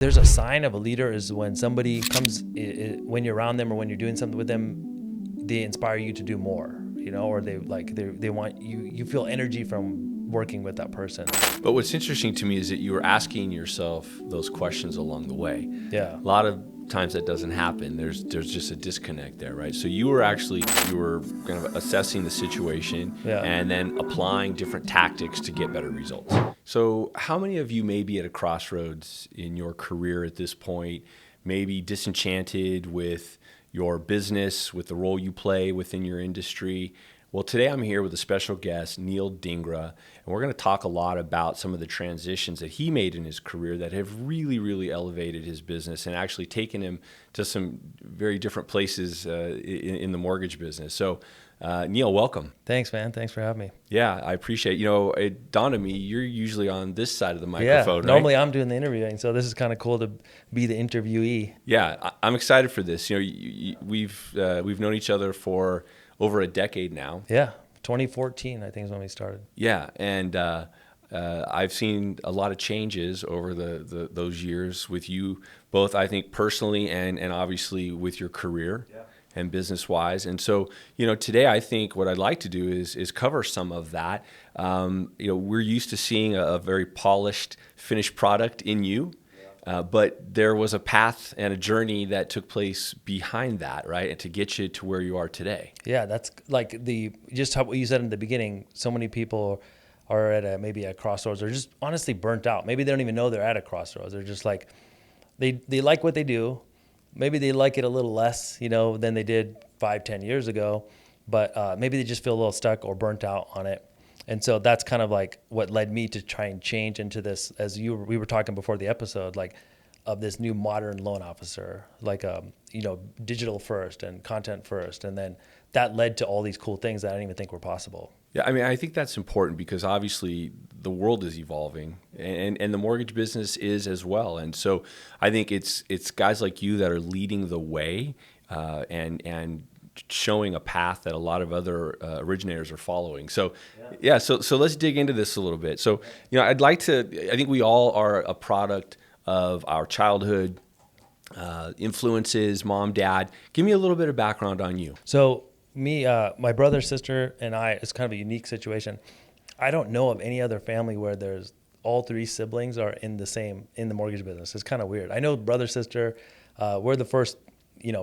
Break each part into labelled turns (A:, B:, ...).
A: There's a sign of a leader is when somebody comes, when you're around them or when you're doing something with them, they inspire you to do more, or they want you, you feel energy from working with that person.
B: But what's interesting to me is that you were asking yourself those questions along the way.
A: Yeah.
B: A lot of times that doesn't happen. There's just a disconnect there, right? So you were kind of assessing the situation,
A: Yeah.
B: and then applying different tactics to get better results. So how many of you may be at a crossroads in your career at this point, maybe disenchanted with your business, with the role you play within your industry? Well, today I'm here with a special guest, Neel Dhingra, and we're going to talk a lot about some of the transitions that he made in his career that have really, really elevated his business and actually taken him to some very different places in the mortgage business. So, Neel, welcome.
A: Thanks, man. Thanks for having me.
B: Yeah, I appreciate it. It dawned on me, you're usually on this side of the
A: Yeah.
B: microphone, right?
A: Normally I'm doing the interviewing, so this is kind of cool to be the interviewee.
B: Yeah, I'm excited for this. We've known each other for over a decade now.
A: Yeah. 2014, I think is when we started.
B: Yeah, and I've seen a lot of changes over those years with you, both I think personally and obviously with your career.
A: Yeah.
B: And business-wise. And so, today I think what I'd like to do is cover some of that. We're used to seeing a very polished, finished product in you. But there was a path and a journey that took place behind that, right? And to get you to where you are today.
A: Yeah, that's like just how what you said in the beginning. So many people are at maybe a crossroads or just honestly burnt out. Maybe they don't even know they're at a crossroads. They're just like, they like what they do. Maybe they like it a little less, than they did 5-10 years ago. But maybe they just feel a little stuck or burnt out on it. And so that's kind of like what led me to try and change into this, we were talking before the episode, like of this new modern loan officer, like, digital first and content first. And then that led to all these cool things that I didn't even think were possible.
B: Yeah, I mean, I think that's important because obviously the world is evolving and the mortgage business is as well. And so I think it's guys like you that are leading the way and showing a path that a lot of other originators are following. So, so let's dig into this a little bit. So, I think we all are a product of our childhood, influences, mom, dad. Give me a little bit of background on you.
A: So me, my brother, sister, and I, it's kind of a unique situation. I don't know of any other family where there's all three siblings are in the mortgage business. It's kind of weird. I know brother, sister, we're the first,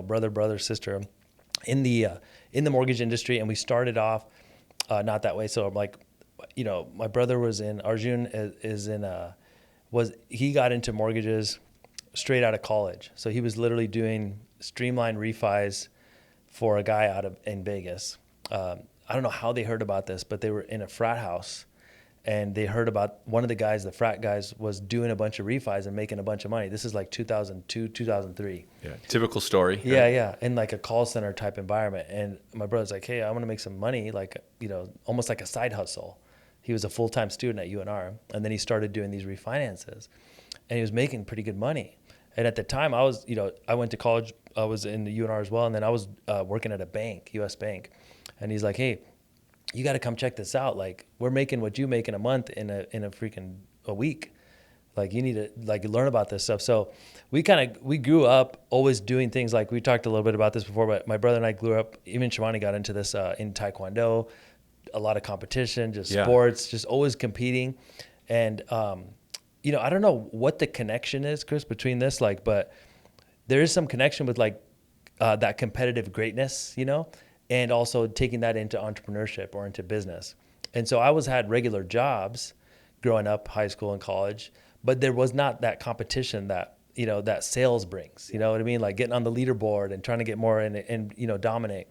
A: brother, sister in the mortgage industry, and we started off not that way. So I'm like, my brother was in Arjun he got into mortgages straight out of college. So he was literally doing streamlined refis for a guy in Vegas. I don't know how they heard about this, but they were in a frat house and they heard about one of the frat guys was doing a bunch of refis and making a bunch of money. This is like 2002, 2003.
B: Yeah, typical story.
A: Yeah, right? Yeah, in like a call center type environment. And my brother's like, hey, I want to make some money, like, almost like a side hustle. He was a full-time student at UNR, and then he started doing these refinances, and he was making pretty good money. And at the time, I went to college. I was in the UNR as well, and then I was working at a bank, U.S. bank. And he's like, "Hey, you got to come check this out. Like, we're making what you make in a month in a week. Like, you need to learn about this stuff." So we grew up always doing things like we talked a little bit about this before, but my brother and I grew up. Even Shivani got into this in Taekwondo, a lot of competition, just sports, just always competing, and I don't know what the connection is, Chris, between this, but there is some connection with that competitive greatness, and also taking that into entrepreneurship or into business. And so I had regular jobs growing up, high school and college, but there was not that competition that, that sales brings, you know what I mean? Like getting on the leaderboard and trying to get more and dominate.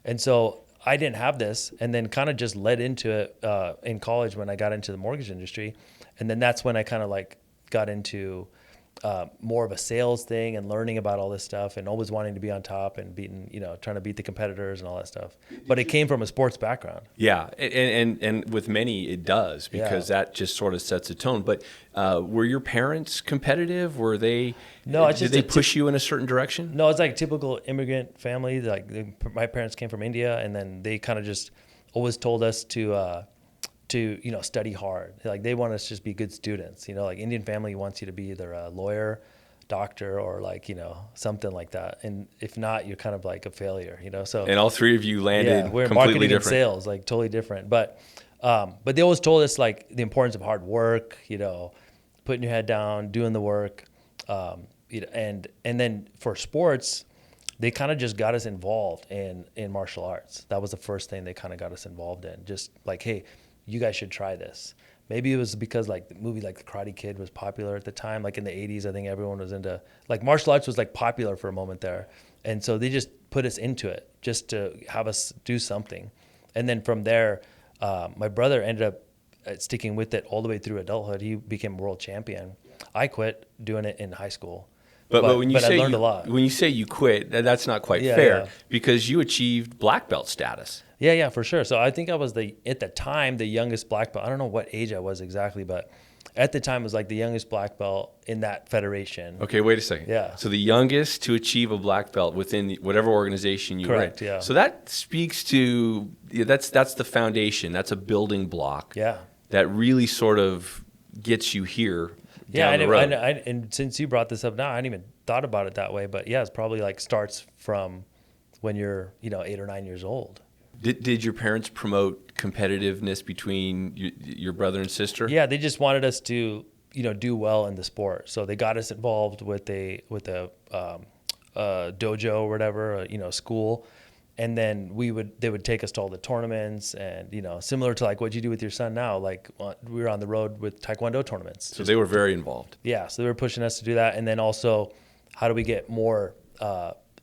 A: And so I didn't have this, and then kind of just led into it in college when I got into the mortgage industry. And then that's when I kind of got into more of a sales thing and learning about all this stuff and always wanting to be on top and trying to beat the competitors and all that stuff. But it came from a sports background.
B: Yeah, and with many it does because that just sort of sets a tone. But were your parents competitive? Were they?
A: No, it's just
B: did they push you in a certain direction?
A: No, it's like a typical immigrant family. My parents came from India, and then they kind of just always told us to study hard. Like they want us to just be good students. Like Indian family wants you to be either a lawyer, doctor or like, something like that. And if not, you're kind of like a failure, so.
B: And all three of you landed
A: We're in
B: completely
A: marketing
B: different.
A: and sales, like totally different. But they always told us like the importance of hard work, putting your head down, doing the work. And then for sports, they kind of just got us involved in martial arts. That was the first thing they kind of got us involved in. Just like, hey, you guys should try this. Maybe it was because like the movie like The Karate Kid was popular at the time. Like in the 80s, I think everyone was into, like martial arts was like popular for a moment there. And so they just put us into it just to have us do something. And then from there, my brother ended up sticking with it all the way through adulthood. He became world champion. I quit doing it in high school.
B: But when you
A: I
B: say
A: learned a lot.
B: when you say you quit, that's not quite
A: Yeah,
B: fair
A: yeah.
B: because you achieved black belt status.
A: Yeah, for sure. So I think I was at the time, the youngest black belt. I don't know what age I was exactly, but at the time it was like the youngest black belt in that federation.
B: Okay, wait a second.
A: Yeah.
B: So the youngest to achieve a black belt within whatever organization you
A: Correct,
B: were in.
A: yeah.
B: So that speaks to that's the foundation. That's a building block.
A: Yeah.
B: That really sort of gets you here
A: Yeah,
B: down the road.
A: and since you brought this up now, I hadn't even thought about it that way. But yeah, it's probably like starts from when you're 8 or 9 years old.
B: Did your parents promote competitiveness between your brother and sister?
A: Yeah, they just wanted us to do well in the sport. So they got us involved with a dojo or whatever, school. And then they would take us to all the tournaments and, similar to like what you do with your son now, like we were on the road with Taekwondo tournaments.
B: So they were very involved.
A: Yeah. So they were pushing us to do that. And then also how do we get more,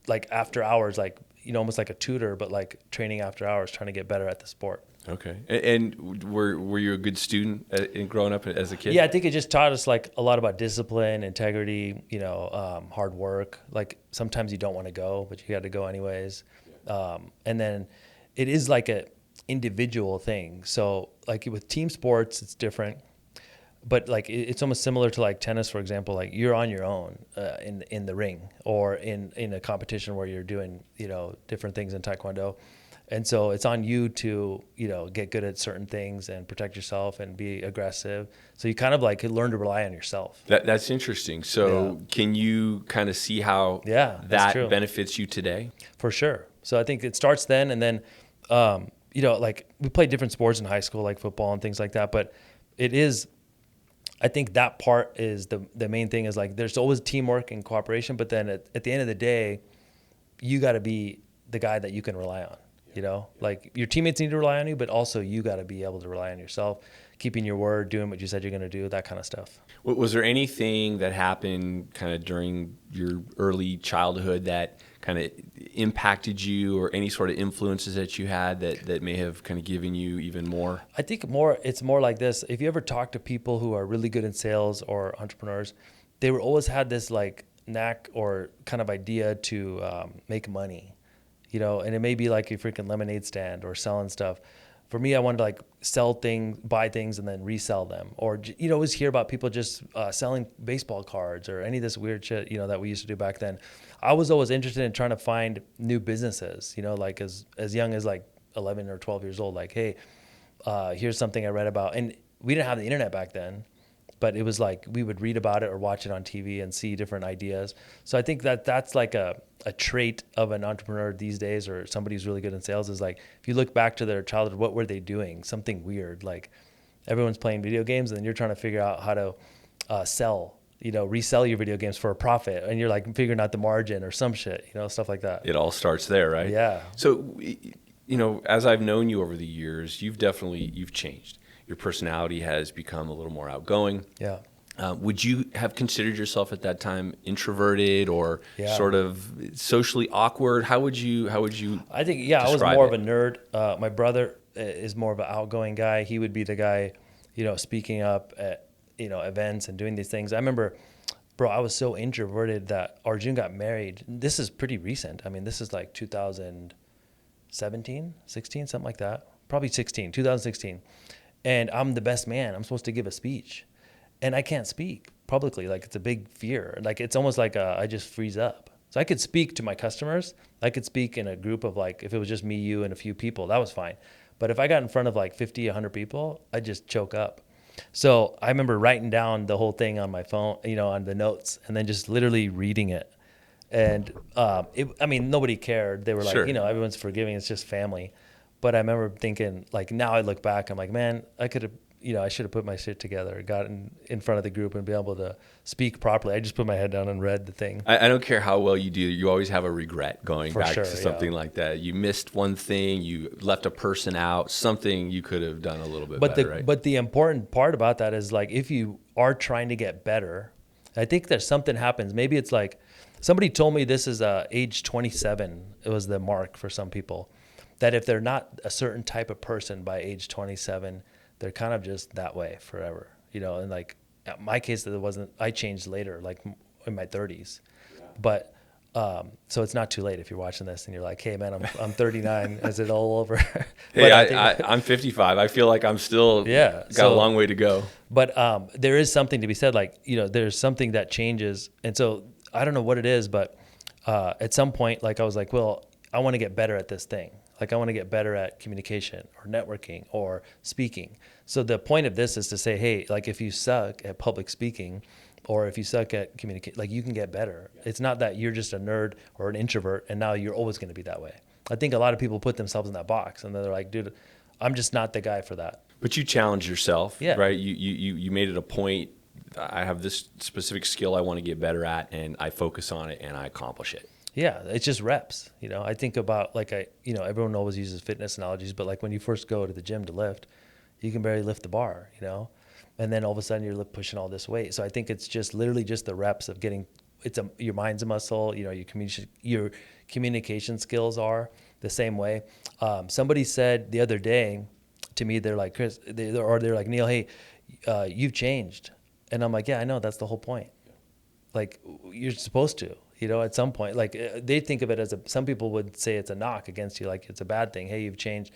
A: like after hours, like, almost like a tutor, but like training after hours, trying to get better at the sport.
B: Okay. And were you a good student in growing up as a kid?
A: Yeah, I think it just taught us like a lot about discipline, integrity, hard work. Like sometimes you don't want to go, but you got to go anyways. And then it is like a individual thing. So like with team sports, it's different. But like it's almost similar to like tennis, for example. Like you're on your own in the ring or in a competition where you're doing different things in Taekwondo. And so it's on you to, get good at certain things and protect yourself and be aggressive. So you kind of like learn to rely on yourself.
B: That's interesting. So can you kind of see how
A: that's
B: that
A: true.
B: benefits you today?
A: For sure. So I think it starts then. And then, like we played different sports in high school, like football and things like that. But I think that part is the main thing is like there's always teamwork and cooperation. But then at the end of the day, you got to be the guy that you can rely on. Like your teammates need to rely on you, but also you got to be able to rely on yourself, keeping your word, doing what you said you're going to do, that kind of stuff.
B: Was there anything that happened kind of during your early childhood that kind of impacted you or any sort of influences that you had that may have kind of given you even more?
A: I think it's more like this. If you ever talk to people who are really good in sales or entrepreneurs, they were always had this like knack or kind of idea to make money. And it may be like a freaking lemonade stand or selling stuff. For me, I wanted to like sell things, buy things, and then resell them. Or, always hear about people just selling baseball cards or any of this weird shit, that we used to do back then. I was always interested in trying to find new businesses, like as young as like 11 or 12 years old, like, hey, here's something I read about. And we didn't have the internet back then. But it was like we would read about it or watch it on TV and see different ideas. So I think that's like a trait of an entrepreneur these days or somebody who's really good in sales is like if you look back to their childhood, what were they doing? Something weird. Like everyone's playing video games and then you're trying to figure out how to sell, resell your video games for a profit. And you're like figuring out the margin or some shit, stuff like that.
B: It all starts there, right?
A: Yeah.
B: So, as I've known you over the years, you've changed. Your personality has become a little more outgoing.
A: Yeah.
B: Would you have considered yourself at that time introverted or
A: sort
B: of socially awkward? How would you?
A: I think I was more of a nerd. My brother is more of an outgoing guy. He would be the guy, speaking up at events and doing these things. I remember, bro, I was so introverted that Arjun got married. This is pretty recent. I mean, this is like 2017, 16, something like that. Probably 2016. And I'm the best man. I'm supposed to give a speech. And I can't speak publicly. Like it's a big fear. Like it's almost like I just freeze up. So I could speak to my customers. I could speak in a group of like, if it was just me, you, and a few people, that was fine. But if I got in front of like 50, 100 people, I'd just choke up. So I remember writing down the whole thing on my phone, on the notes, and then just literally reading it. And I mean, nobody cared. They were like,
B: Sure.
A: everyone's forgiving. It's just family. But I remember thinking, like, now I look back, I'm like, man, I could have, I should have put my shit together, gotten in front of the group and be able to speak properly. I just put my head down and read the thing.
B: I don't care how well you do, you always have a regret going
A: For
B: back
A: sure,
B: to something like that. You missed one thing, you left a person out, something you could have done a little bit better, right?
A: But the important part about that is, like, if you are trying to get better, I think there's something happens. Maybe it's like, somebody told me this is age 27. It was the mark for some people, that if they're not a certain type of person by age 27, they're kind of just that way forever, and like, in my case, I changed later, like in my 30s, but so it's not too late if you're watching this and you're like, hey man, I'm 39. Is it all over?
B: Hey, I'm 55. I feel like I'm still got a long way to go.
A: But there is something to be said, like, there's something that changes. And so I don't know what it is, but at some point, like, I was like, well, I want to get better at this thing. Like, I want to get better at communication or networking or speaking. So the point of this is to say, hey, like, if you suck at public speaking or if you suck at communicate, like, you can get better. It's not that you're just a nerd or an introvert and now you're always going to be that way. I think a lot of people put themselves in that box and they're like, dude, I'm just not the guy for that.
B: But you challenge yourself,
A: Yeah.
B: right? You made it a point. I have this specific skill I want to get better at, and I focus on it and I accomplish it.
A: Yeah, it's just reps. I think about, like, everyone always uses fitness analogies, but like when you first go to the gym to lift, you can barely lift the bar, and then all of a sudden you're pushing all this weight. So I think it's just literally just the reps of getting. Your mind's a muscle. Your communication skills are the same way. Somebody said the other day to me, they're like, Chris, they're like, Neel, hey, you've changed, and I'm like, yeah, I know, that's the whole point. Like, you're supposed to. At some point, like, they think of it as some people would say it's a knock against you, like it's a bad thing. Hey, you've changed.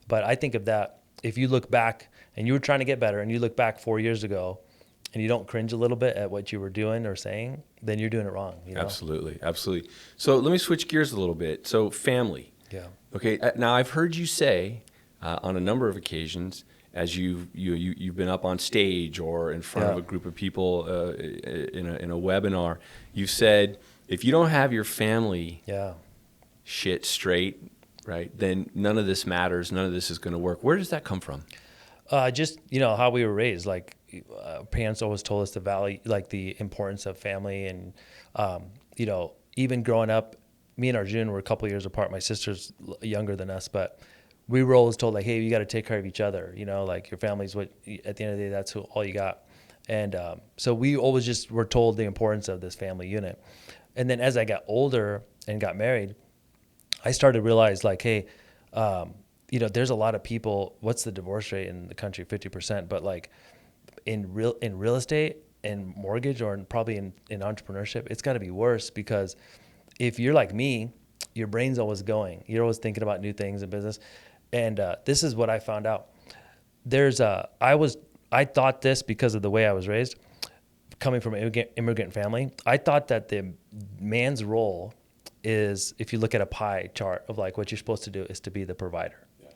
A: But I think of that, if you look back and you were trying to get better and you look back 4 years ago and you don't cringe a little bit at what you were doing or saying, then you're doing it wrong.
B: Absolutely. Absolutely. So let me switch gears a little bit. So family.
A: Yeah.
B: Okay. Now I've heard you say on a number of occasions, as you've been up on stage or in front of a group of people in a webinar, you've said, if you don't have your family shit straight, right, then none of this matters. None of this is going to work. Where does that come from?
A: Just, how we were raised. Like, parents always told us the value, like the importance of family. And, even growing up, me and Arjun were a couple years apart. My sister's younger than us, but we were always told, like, hey, you got to take care of each other. Like, your family's what, at the end of the day, that's all you got. And so we always just were told the importance of this family unit. And then as I got older and got married, I started to realize, like, hey, there's a lot of people. What's the divorce rate in the country? 50%. But like in real estate and mortgage, or probably in entrepreneurship, it's got to be worse, because if you're like me, your brain's always going. You're always thinking about new things in business. And this is what I found out. I thought this because of the way I was raised. Coming from an immigrant family, I thought that the man's role is, if you look at a pie chart of like what you're supposed to do, is to be the provider. Yeah.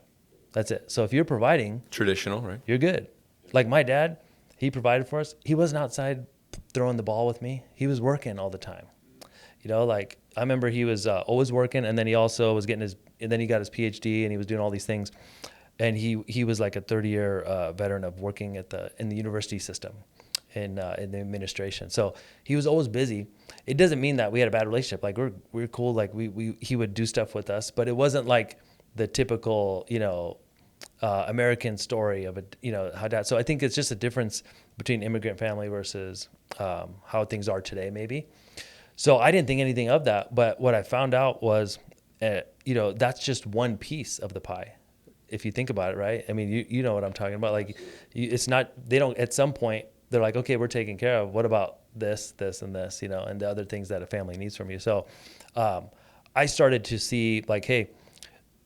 A: That's it. So if you're providing,
B: traditional, right?
A: You're good. Like my dad, he provided for us. He wasn't outside throwing the ball with me. He was working all the time. Like I remember he was always working, and then he also was and then he got his PhD, and he was doing all these things. And he was like a 30-year veteran of working in the university system. In the administration. So he was always busy. It doesn't mean that we had a bad relationship. Like we're cool. Like he would do stuff with us, but it wasn't like the typical, American story of how dad. So I think it's just a difference between immigrant family versus how things are today, maybe. So I didn't think anything of that. But what I found out was, that's just one piece of the pie. If you think about it, right? I mean, you know what I'm talking about. Like, it's not. They don't. At some point, they're like, okay, we're taken care of. What about this, and this, and the other things that a family needs from you? So I started to see, like, hey,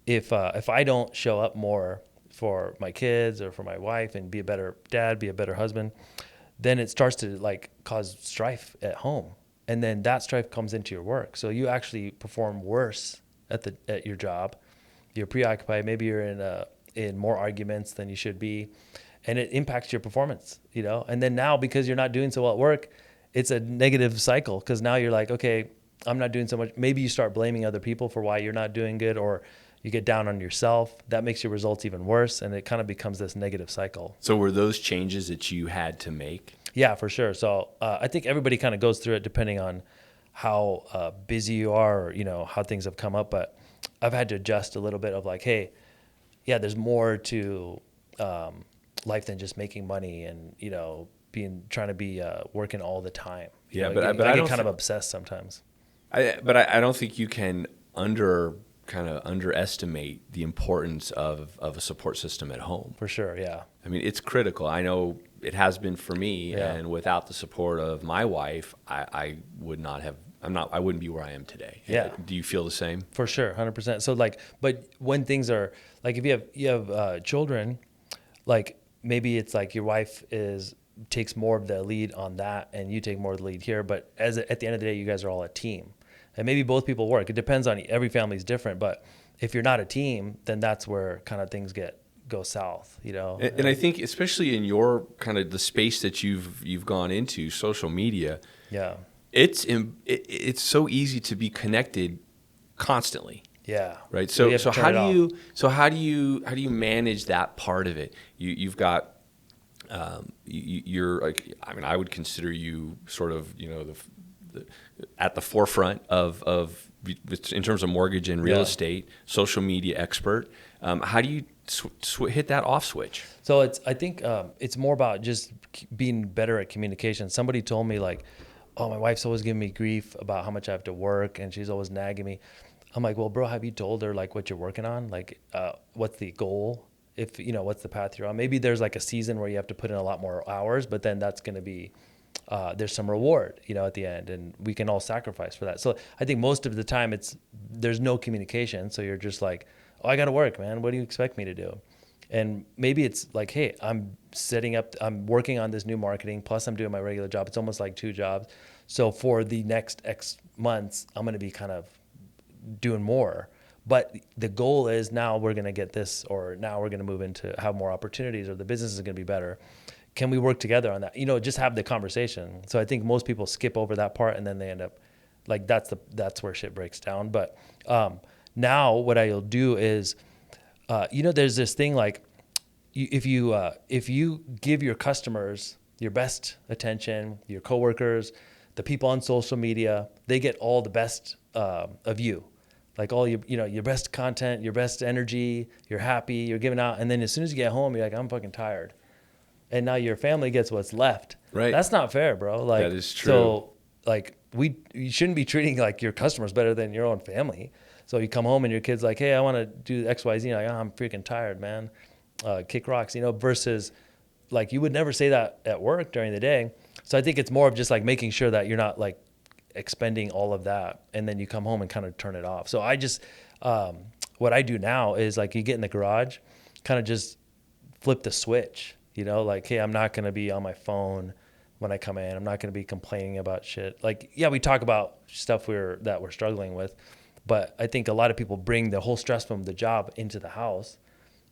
A: if I don't show up more for my kids or for my wife and be a better dad, be a better husband, then it starts to like cause strife at home. And then that strife comes into your work. So you actually perform worse at your job. You're preoccupied. Maybe you're in more arguments than you should be. and it impacts your performance, and then now because you're not doing so well at work, it's a negative cycle, because now you're like, okay, I'm not doing so much. Maybe you start blaming other people for why you're not doing good, or you get down on yourself. That makes your results even worse, and it kind of becomes this negative cycle.
B: So were those changes that you had to make?
A: Yeah, for sure. So I think everybody kind of goes through it depending on how busy you are, or how things have come up. But I've had to adjust a little bit of like, hey, yeah, there's more to life than just making money and trying to be working all the time.
B: Yeah,
A: but I
B: don't
A: get kind of obsessed sometimes.
B: But I don't think you can underestimate the importance of a support system at home.
A: For sure, yeah.
B: I mean, it's critical. I know it has been for me,
A: Yeah.
B: and without the support of my wife, I wouldn't be where I am today.
A: Yeah.
B: Do you feel the same?
A: For sure, 100%. So but when things are like, if you have children, like maybe it's like your wife takes more of the lead on that, and you take more of the lead here. But at the end of the day, you guys are all a team, and maybe both people work. It depends on every family's different, but if you're not a team, then that's where kind of things go south,
B: And I think especially in your kind of the space that you've gone into, social media.
A: Yeah.
B: It's so easy to be connected constantly.
A: Yeah.
B: Right. So how do you manage that part of it? You've got you're like, I mean, I would consider you sort of at the forefront of in terms of mortgage and real estate, social media expert. How do you hit that off switch?
A: So I think it's more about just being better at communication. Somebody told me like, oh, my wife's always giving me grief about how much I have to work, and she's always nagging me. I'm like, well, bro, have you told her like what you're working on? Like, what's the goal? If, what's the path you're on? Maybe there's like a season where you have to put in a lot more hours, but then that's going to be, there's some reward, at the end, and we can all sacrifice for that. So I think most of the time there's no communication. So you're just like, oh, I got to work, man. What do you expect me to do? And maybe it's like, hey, I'm working on this new marketing, plus I'm doing my regular job. It's almost like 2 jobs. So for the next X months, I'm going to be kind of doing more. But the goal is now we're going to get this, or now we're going to move into have more opportunities, or the business is going to be better. Can we work together on that? Just have the conversation. So I think most people skip over that part, and then they end up like, that's where shit breaks down. But now what I'll do is, there's this thing like, if you give your customers your best attention, your coworkers, the people on social media, they get all the best of you, like all your best content, your best energy, you're happy, you're giving out, and then as soon as you get home, you're like, I'm fucking tired, and now your family gets what's left.
B: Right.
A: That's not fair, bro. Like,
B: that is true.
A: So like you shouldn't be treating like your customers better than your own family. So you come home and your kid's like, hey, I want to do X, Y, Z. You're like, oh, I'm freaking tired, man. Kick rocks, versus like you would never say that at work during the day. So I think it's more of just like making sure that you're not like expending all of that, and then you come home and kind of turn it off. So I just, what I do now is like you get in the garage, kind of just flip the switch, like, hey, I'm not going to be on my phone when I come in. I'm not going to be complaining about shit. Like, yeah, we talk about stuff that we're struggling with. But I think a lot of people bring the whole stress from the job into the house.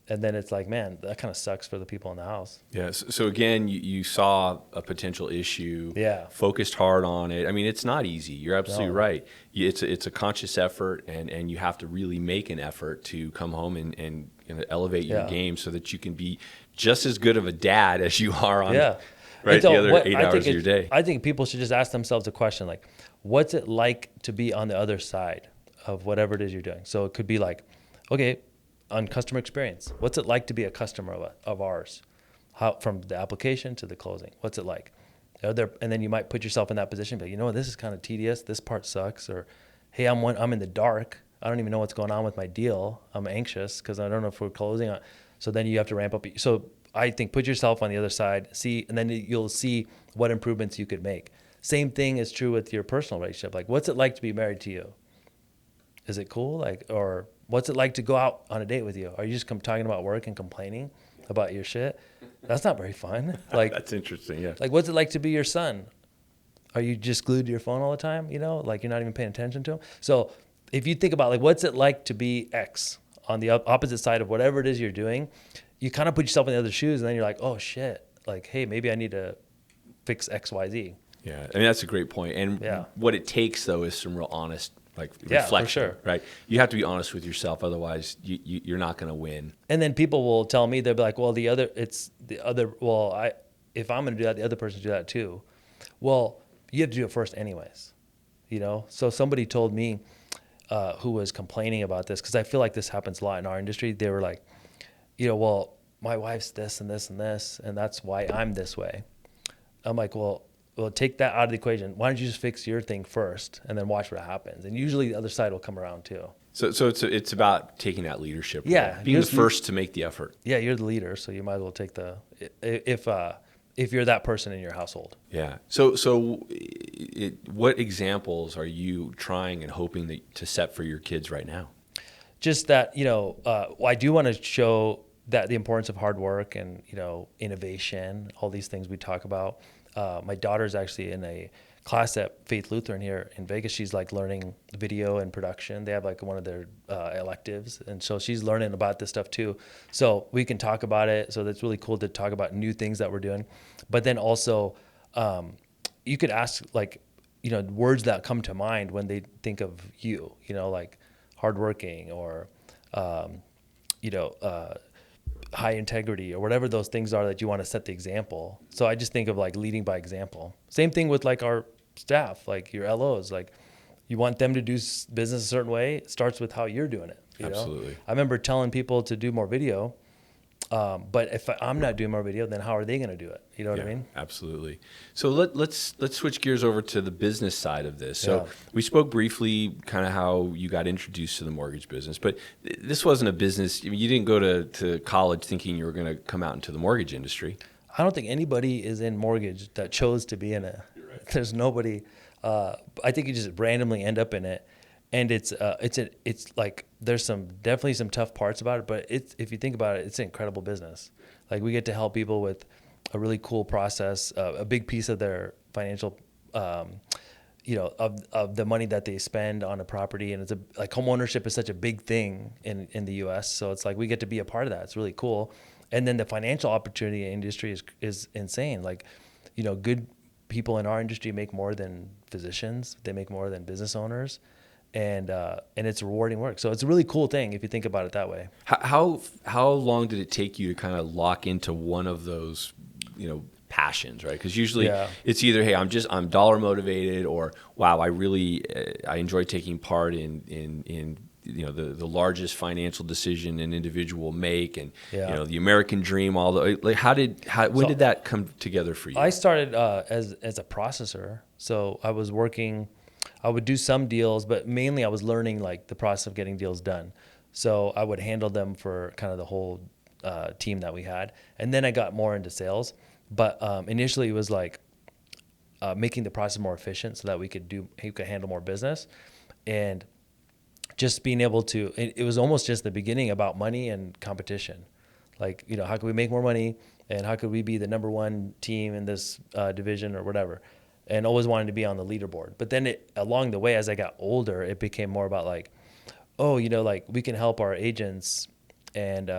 A: And then it's like, man, that kind of sucks for the people in the house.
B: Yeah. So again, you saw a potential issue, focused hard on it. I mean, it's not easy. You're absolutely right. It's a conscious effort, and you have to really make an effort to come home and elevate your game so that you can be just as good of a dad as you are on right, so the other 8 hours of your day.
A: I think people should just ask themselves a question like, what's it like to be on the other side of whatever it is you're doing? So it could be like, okay, on customer experience, what's it like to be a customer of ours? How, from the application to the closing, what's it like? And then you might put yourself in that position, but this is kind of tedious. This part sucks. Or, hey, I'm in the dark. I don't even know what's going on with my deal. I'm anxious because I don't know if we're closing on. So then you have to ramp up. So I think put yourself on the other side, and then you'll see what improvements you could make. Same thing is true with your personal relationship. Like, what's it like to be married to you? Is it cool? Like, or what's it like to go out on a date with you? Are you just talking about work and complaining about your shit? That's not very fun. Like,
B: that's interesting. Yeah.
A: Like, what's it like to be your son? Are you just glued to your phone all the time? Like you're not even paying attention to him. So if you think about like, what's it like to be X on the opposite side of whatever it is you're doing, you kind of put yourself in the other shoes, and then you're like, oh shit, like, hey, maybe I need to fix X, Y, Z.
B: Yeah, I mean, that's a great point. And what it takes, though, is some real honest, like, reflection,
A: for sure.
B: right? You have to be honest with yourself, otherwise you're not going to win.
A: And then people will tell me, they'll be like, well, if I'm going to do that, the other person do that too. Well, you have to do it first anyways, you know? So somebody told me, who was complaining about this, because I feel like this happens a lot in our industry. They were like, you know, well, my wife's this and this and this, and that's why I'm this way. I'm like, well, take that out of the equation. Why don't you just fix your thing first and then watch what happens? And usually the other side will come around too.
B: So it's about taking that leadership role,
A: Yeah,
B: being the first to make the effort.
A: Yeah, you're the leader, so you might as well take if you're that person in your household.
B: Yeah. What examples are you trying and hoping to set for your kids right now?
A: Just that, you know, I do want to show that the importance of hard work and, you know, innovation, all these things we talk about. My daughter's actually in a class at Faith Lutheran here in Vegas. She's like learning video and production. They have like one of their electives. And so she's learning about this stuff too. So we can talk about it. So that's really cool to talk about new things that we're doing. But then also, you could ask, like, you know, words that come to mind when they think of you, you know, like hardworking or, you know, high integrity or whatever those things are that you want to set the example. So I just think of like leading by example. Same thing with like our staff, like your LOs, like you want them to do business a certain way. It starts with how you're doing it. You
B: Absolutely.
A: know? I remember telling people to do more video. But if I'm not doing more video, then how are they going to do it? You know what I mean?
B: Absolutely. So let's switch gears over to the business side of this. So we spoke briefly kind of how you got introduced to the mortgage business, but this wasn't a business. I mean, you didn't go to college thinking you were going to come out into the mortgage industry.
A: I don't think anybody is in mortgage that chose to be in it. Right. There's nobody. I think you just randomly end up in it. And it's like there's definitely some tough parts about it, but if you think about it, it's an incredible business. Like we get to help people with a really cool process, a big piece of their financial, you know, of the money that they spend on a property, and it's like home ownership is such a big thing in the U.S. So it's like we get to be a part of that. It's really cool. And then the financial opportunity industry is insane. Like, you know, good people in our industry make more than physicians. They make more than business owners. And it's rewarding work. So it's a really cool thing if you think about it that way.
B: How long did it take you to kind of lock into one of those, you know, passions, right? Because usually it's either, hey, I'm dollar motivated, or wow, I really I enjoy taking part in you know the largest financial decision an individual will make, and you know the American dream. All the like, when did that come together for you?
A: I started as a processor, so I was working. I would do some deals, but mainly I was learning like the process of getting deals done. So I would handle them for kind of the whole team that we had. And then I got more into sales. But initially it was like making the process more efficient so that we could handle more business. And just being able to, it was almost just the beginning about money and competition. Like, you know, how could we make more money, and how could we be the number one team in this division or whatever? And always wanted to be on the leaderboard. But then along the way, as I got older, it became more about like, oh, you know, like we can help our agents and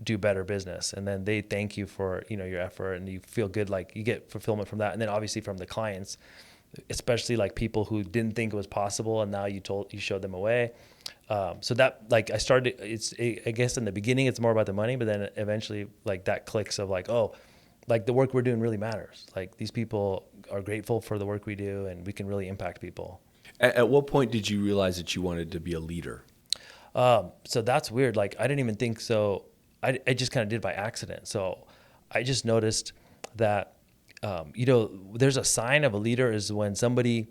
A: do better business. And then they thank you for, you know, your effort, and you feel good, like you get fulfillment from that. And then obviously from the clients, especially like people who didn't think it was possible, and now you showed them a way. So that, like, I started, I guess in the beginning it's more about the money, but then eventually like that clicks of like, oh, like the work we're doing really matters. Like these people are grateful for the work we do, and we can really impact people.
B: At what point did you realize that you wanted to be a leader?
A: So that's weird. Like I didn't even think so. I just kind of did by accident. So I just noticed that, you know, there's a sign of a leader is when somebody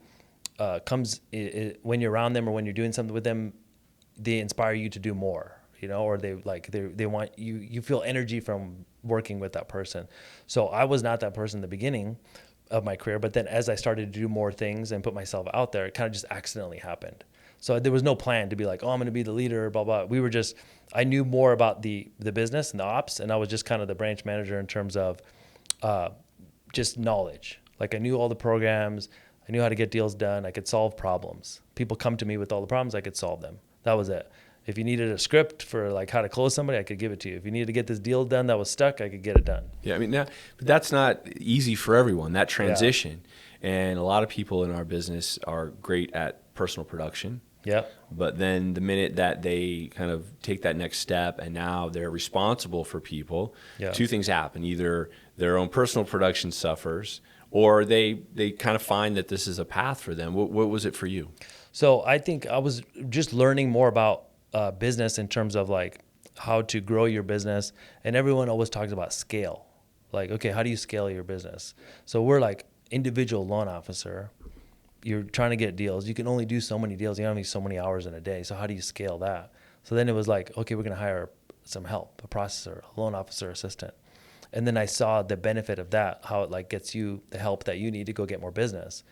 A: comes, when you're around them or when you're doing something with them, they inspire you to do more, you know, or they want you feel energy from working with that person. So I was not that person in the beginning of my career, but then as I started to do more things and put myself out there, it kind of just accidentally happened. So there was no plan to be like, oh, I'm going to be the leader, blah, blah. We were just, I knew more about the business and the ops, and I was just kind of the branch manager in terms of just knowledge. Like I knew all the programs, I knew how to get deals done, I could solve problems. People come to me with all the problems, I could solve them. That was it. If you needed a script for like how to close somebody, I could give it to you. If you needed to get this deal done that was stuck, I could get it done.
B: Yeah, I mean, but that's not easy for everyone, that
A: Yeah.
B: transition. And a lot of people in our business are great at personal production.
A: Yep.
B: But then the minute that they kind of take that next step and now they're responsible for people,
A: Yeah.
B: two things happen. Either their own personal production suffers, or they kind of find that this is a path for them. What was it for you?
A: So I think I was just learning more about business in terms of like how to grow your business. And everyone always talks about scale. Like, okay, how do you scale your business? So we're like individual loan officer. You're trying to get deals. You can only do so many deals. You only have so many hours in a day. So how do you scale that? So then it was like, okay, we're going to hire some help, a processor, a loan officer assistant. And then I saw the benefit of that, how it like gets you the help that you need to go get more business.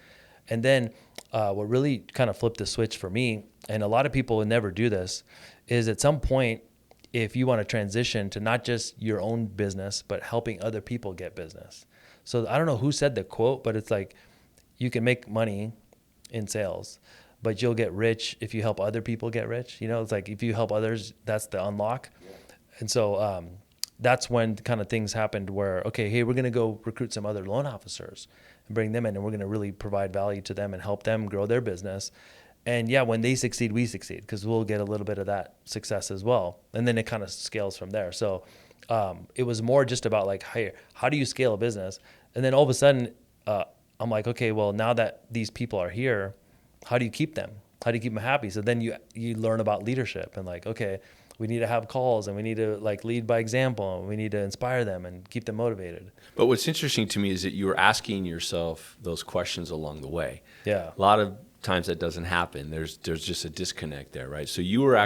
A: And then what really kind of flipped the switch for me, and a lot of people would never do this, is at some point, if you want to transition to not just your own business, but helping other people get business. So I don't know who said the quote, but it's like, you can make money in sales, but you'll get rich if you help other people get rich. You know, it's like if you help others, that's the unlock. Yeah. And so that's when kind of things happened where, okay, hey, we're going to go recruit some other loan officers and bring them in, and we're going to really provide value to them and help them grow their business. And yeah, when they succeed, we succeed, because we'll get a little bit of that success as well. And then it kind of scales from there. So it was more just about like, hey, how do you scale a business? And then all of a sudden, I'm like, okay, well, now that these people are here, how do you keep them? How do you keep them happy? So then you learn about leadership and like, okay, we need to have calls and we need to like lead by example and we need to inspire them and keep them motivated.
B: But what's interesting to me is that you were asking yourself those questions along the way.
A: Yeah.
B: A lot of times that doesn't happen. There's just a disconnect there, right? So you were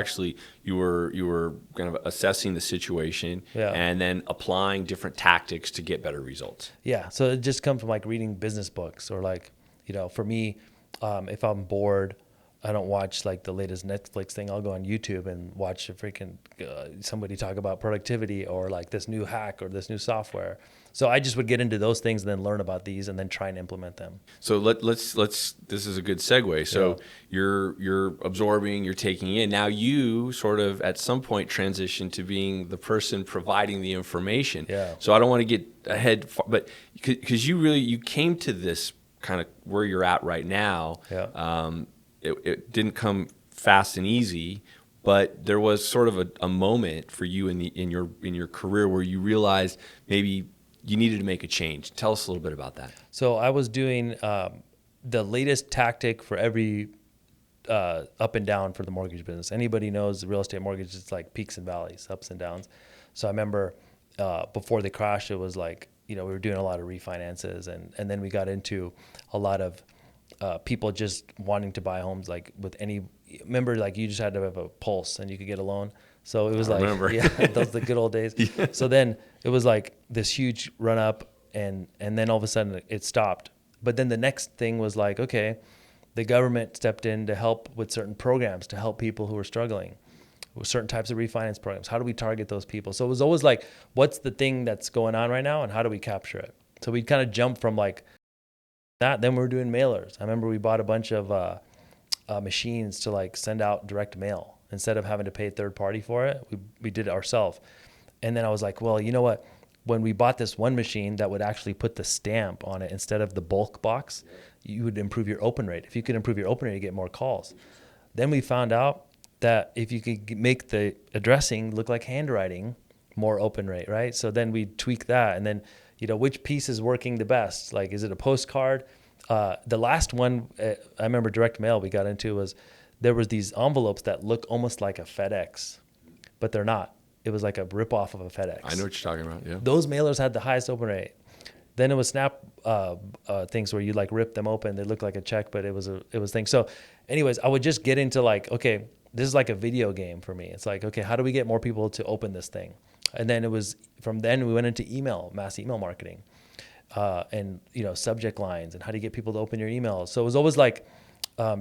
B: kind of assessing the situation,
A: Yeah.
B: and then applying different tactics to get better results.
A: Yeah. So it just comes from like reading business books, or like, you know, for me, if I'm bored, I don't watch like the latest Netflix thing. I'll go on YouTube and watch a freaking somebody talk about productivity or like this new hack or this new software. So I just would get into those things and then learn about these and then try and implement them.
B: So let's this is a good segue. So
A: Yeah.
B: you're absorbing, you're taking in. Now you sort of at some point transition to being the person providing the information.
A: Yeah.
B: So I don't want to get ahead, but because you came to this kind of where you're at right now.
A: Yeah.
B: It didn't come fast and easy, but there was sort of a moment for you in your career where you realized maybe you needed to make a change. Tell us a little bit about that.
A: So I was doing the latest tactic for every up and down for the mortgage business. Anybody knows the real estate mortgage, it's like peaks and valleys, ups and downs. So I remember before the crash, it was like, you know, we were doing a lot of refinances, and then we got into a lot of people just wanting to buy homes, like with any, remember, like you just had to have a pulse and you could get a loan. So it was like,
B: remember.
A: yeah, those are the good old days. Yeah. So then it was like this huge run up, and then all of a sudden it stopped. But then the next thing was like, okay, the government stepped in to help with certain programs to help people who were struggling with certain types of refinance programs. How do we target those people? So it was always like, what's the thing that's going on right now and how do we capture it? So we'd kind of jump from like that. Then we were doing mailers. I remember we bought a bunch of machines to like send out direct mail. Instead of having to pay a third party for it, we did it ourselves. And then I was like, well, you know what? When we bought this one machine that would actually put the stamp on it instead of the bulk box, you would improve your open rate. If you could improve your open rate, you get more calls. Then we found out that if you could make the addressing look like handwriting, more open rate, right? So then we tweak that, and then, you know, which piece is working the best? Like, is it a postcard? The last one I remember direct mail we got into was there was these envelopes that look almost like a FedEx, but they're not. It was like a ripoff of a FedEx.
B: I know what you're talking about. Yeah.
A: Those mailers had the highest open rate. Then it was Snap things where you like rip them open. They look like a check, but it was things. So, anyways, I would just get into like, okay, this is like a video game for me. It's like, okay, how do we get more people to open this thing? And then it was from then we went into mass email marketing, and you know, subject lines and how do you get people to open your emails. So it was always like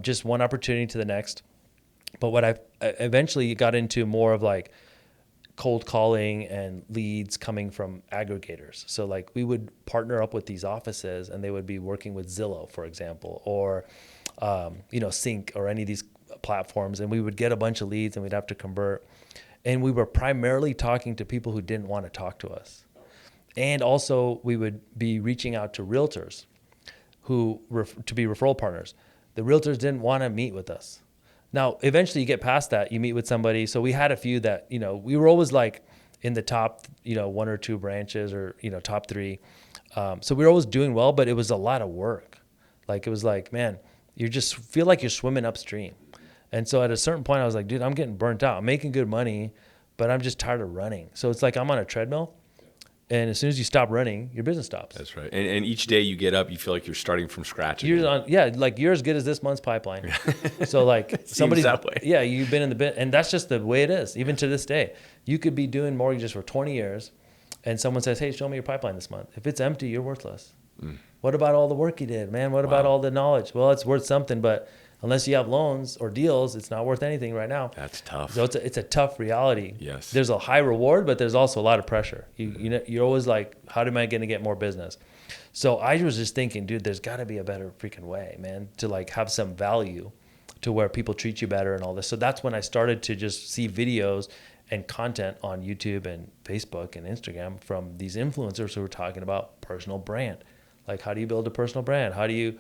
A: just one opportunity to the next. But what I eventually got into more of like cold calling and leads coming from aggregators. So like we would partner up with these offices and they would be working with Zillow, for example, or, you know, Sync or any of these platforms, and we would get a bunch of leads and we'd have to convert. And we were primarily talking to people who didn't want to talk to us. And also we would be reaching out to realtors to be referral partners. The realtors didn't want to meet with us. Now, eventually you get past that, you meet with somebody. So we had a few that, we were always like in the top, 1 or 2 branches, or, top 3. So we were always doing well, but it was a lot of work. Like, it was like, man, you just feel like you're swimming upstream. And so at a certain point I was like, dude, I'm getting burnt out. I'm making good money, but I'm just tired of running. So it's like I'm on a treadmill. And as soon as you stop running, your business stops.
B: That's right. And each day you get up, you feel like you're starting from scratch.
A: Like you're as good as this month's pipeline. So like somebody's
B: that way.
A: Yeah, you've been in the bit, and that's just the way it is. Even to this day, you could be doing mortgages for 20 years, and someone says, "Hey, show me your pipeline this month." If it's empty, you're worthless. What about all the work you did, man? What about all the knowledge? Well, it's worth something, but unless you have loans or deals, it's not worth anything right now.
B: That's tough.
A: So it's a tough reality.
B: Yes.
A: There's a high reward, but there's also a lot of pressure. You're always like, how am I going to get more business? So I was just thinking, dude, there's got to be a better freaking way, man, to like have some value to where people treat you better and all this. So that's when I started to just see videos and content on YouTube and Facebook and Instagram from these influencers who were talking about personal brand. Like, how do you build a personal brand? How do you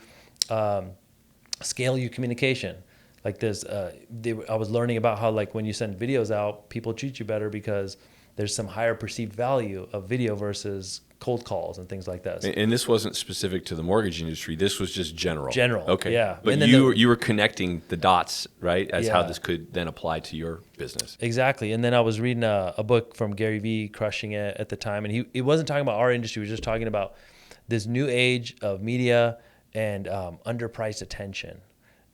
A: scale your communication? Like I was learning about how, like, when you send videos out, people treat you better because there's some higher perceived value of video versus cold calls and things like that.
B: And this wasn't specific to the mortgage industry. This was just general. Okay.
A: Yeah.
B: But you were connecting the dots, right, as how this could then apply to your business.
A: Exactly. And then I was reading a book from Gary Vee, Crushing It, at the time. And he wasn't talking about our industry. He was just talking about this new age of media and underpriced attention.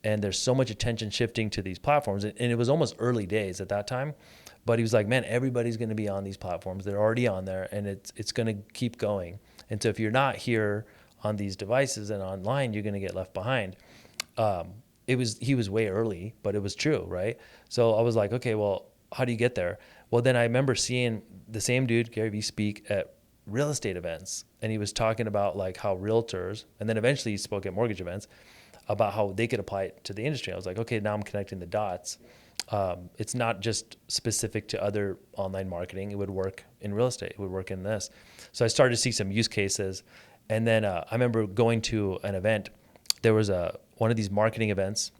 A: And there's so much attention shifting to these platforms. And it was almost early days at that time. But he was like, man, everybody's going to be on these platforms. They're already on there, and it's going to keep going. And so if you're not here on these devices and online, you're going to get left behind. He was way early, but it was true, right? So I was like, okay, well, how do you get there? Well, then I remember seeing the same dude, Gary Vee, speak at real estate events. And he was talking about like how realtors, and then eventually he spoke at mortgage events, about how they could apply it to the industry. I was like, okay, now I'm connecting the dots. It's not just specific to other online marketing. It would work in real estate. It would work in this. So I started to see some use cases. And then I remember going to an event. There was one of these marketing events,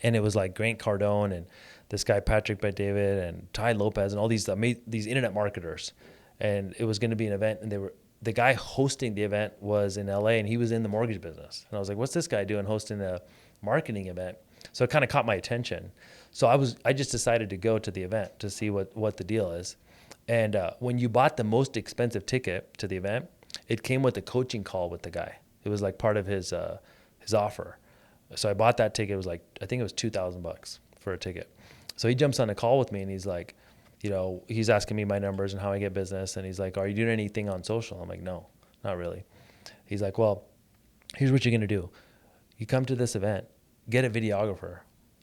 A: and it was like Grant Cardone and this guy Patrick Bet-David and Ty Lopez and all these internet marketers. And it was going to be an event, and the guy hosting the event was in LA, and he was in the mortgage business. And I was like, what's this guy doing hosting a marketing event? So it kind of caught my attention. So I just decided to go to the event to see what the deal is. And when you bought the most expensive ticket to the event, it came with a coaching call with the guy. It was like part of his offer. So I bought that ticket. It was like, I think it was $2,000 for a ticket. So he jumps on a call with me, and he's like, he's asking me my numbers and how I get business. And he's like, are you doing anything on social? I'm like, no, not really. He's like, well, here's what you're going to do. You come to this event, get a videographer,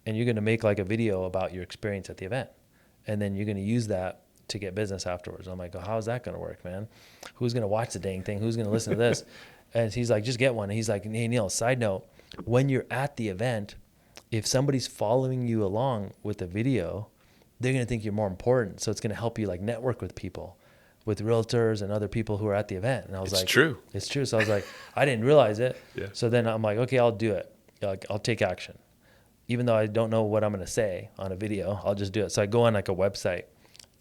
A: and you're going to make like a video about your experience at the event. And then you're going to use that to get business afterwards. I'm like, oh, how's that going to work, man? Who's going to watch the dang thing? Who's going to listen to this? And he's like, just get one. And he's like, hey, Neel, side note, when you're at the event, if somebody's following you along with a video, they're going to think you're more important. So it's going to help you like network with people, with realtors and other people who are at the event. And I was like, it's true. So I was like, I didn't realize it. Yeah. So then I'm like, okay, I'll do it. I'll take action. Even though I don't know what I'm going to say on a video, I'll just do it. So I go on like a website.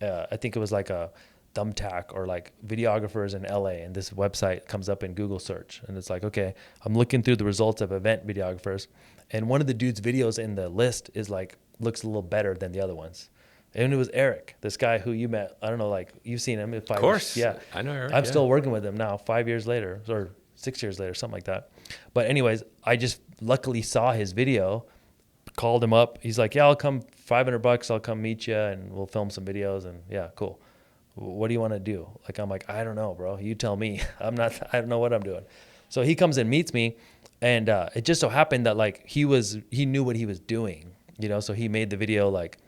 A: I think it was like a Thumbtack or like videographers in LA. And this website comes up in Google search. And it's like, okay, I'm looking through the results of event videographers. And one of the dude's videos in the list is like, looks a little better than the other ones. And it was Eric, this guy who you met. I don't know, like you've seen him.
B: Of course.
A: Yeah.
B: I know Eric.
A: I'm still working with him now, 5 years later or 6 years later, something like that. But anyways, I just luckily saw his video, called him up. He's like, yeah, I'll come, $500. I'll come meet you and we'll film some videos. And yeah, cool. What do you want to do? Like, I'm like, I don't know, bro. You tell me. I don't know what I'm doing. So he comes and meets me. And it just so happened that like he knew what he was doing, so he made the video like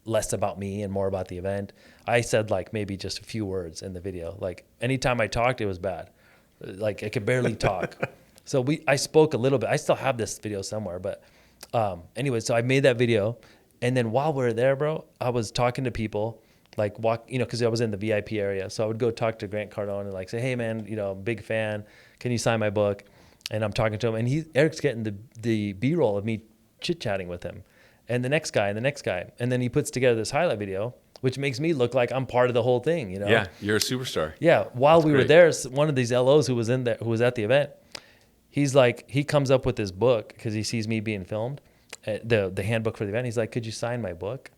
A: less about me and more about the event. I said like maybe just a few words in the video. Like anytime I talked, it was bad. Like I could barely talk. So I spoke a little bit. I still have this video somewhere, but Anyway, so I made that video. And then while we were there, bro, I was talking to people, like because I was in the VIP area. So I would go talk to Grant Cardone and like say, hey man, big fan. Can you sign my book? And I'm talking to him, and Eric's getting the B-roll of me chit-chatting with him. And the next guy, and the next guy. And then he puts together this highlight video, which makes me look like I'm part of the whole thing,
B: Yeah, you're a superstar.
A: Yeah. While
B: That's
A: we were
B: great.
A: there, one of these LOs who was in there, who was at the event, he's like, he comes up with his book because he sees me being filmed, the handbook for the event. He's like, could you sign my book?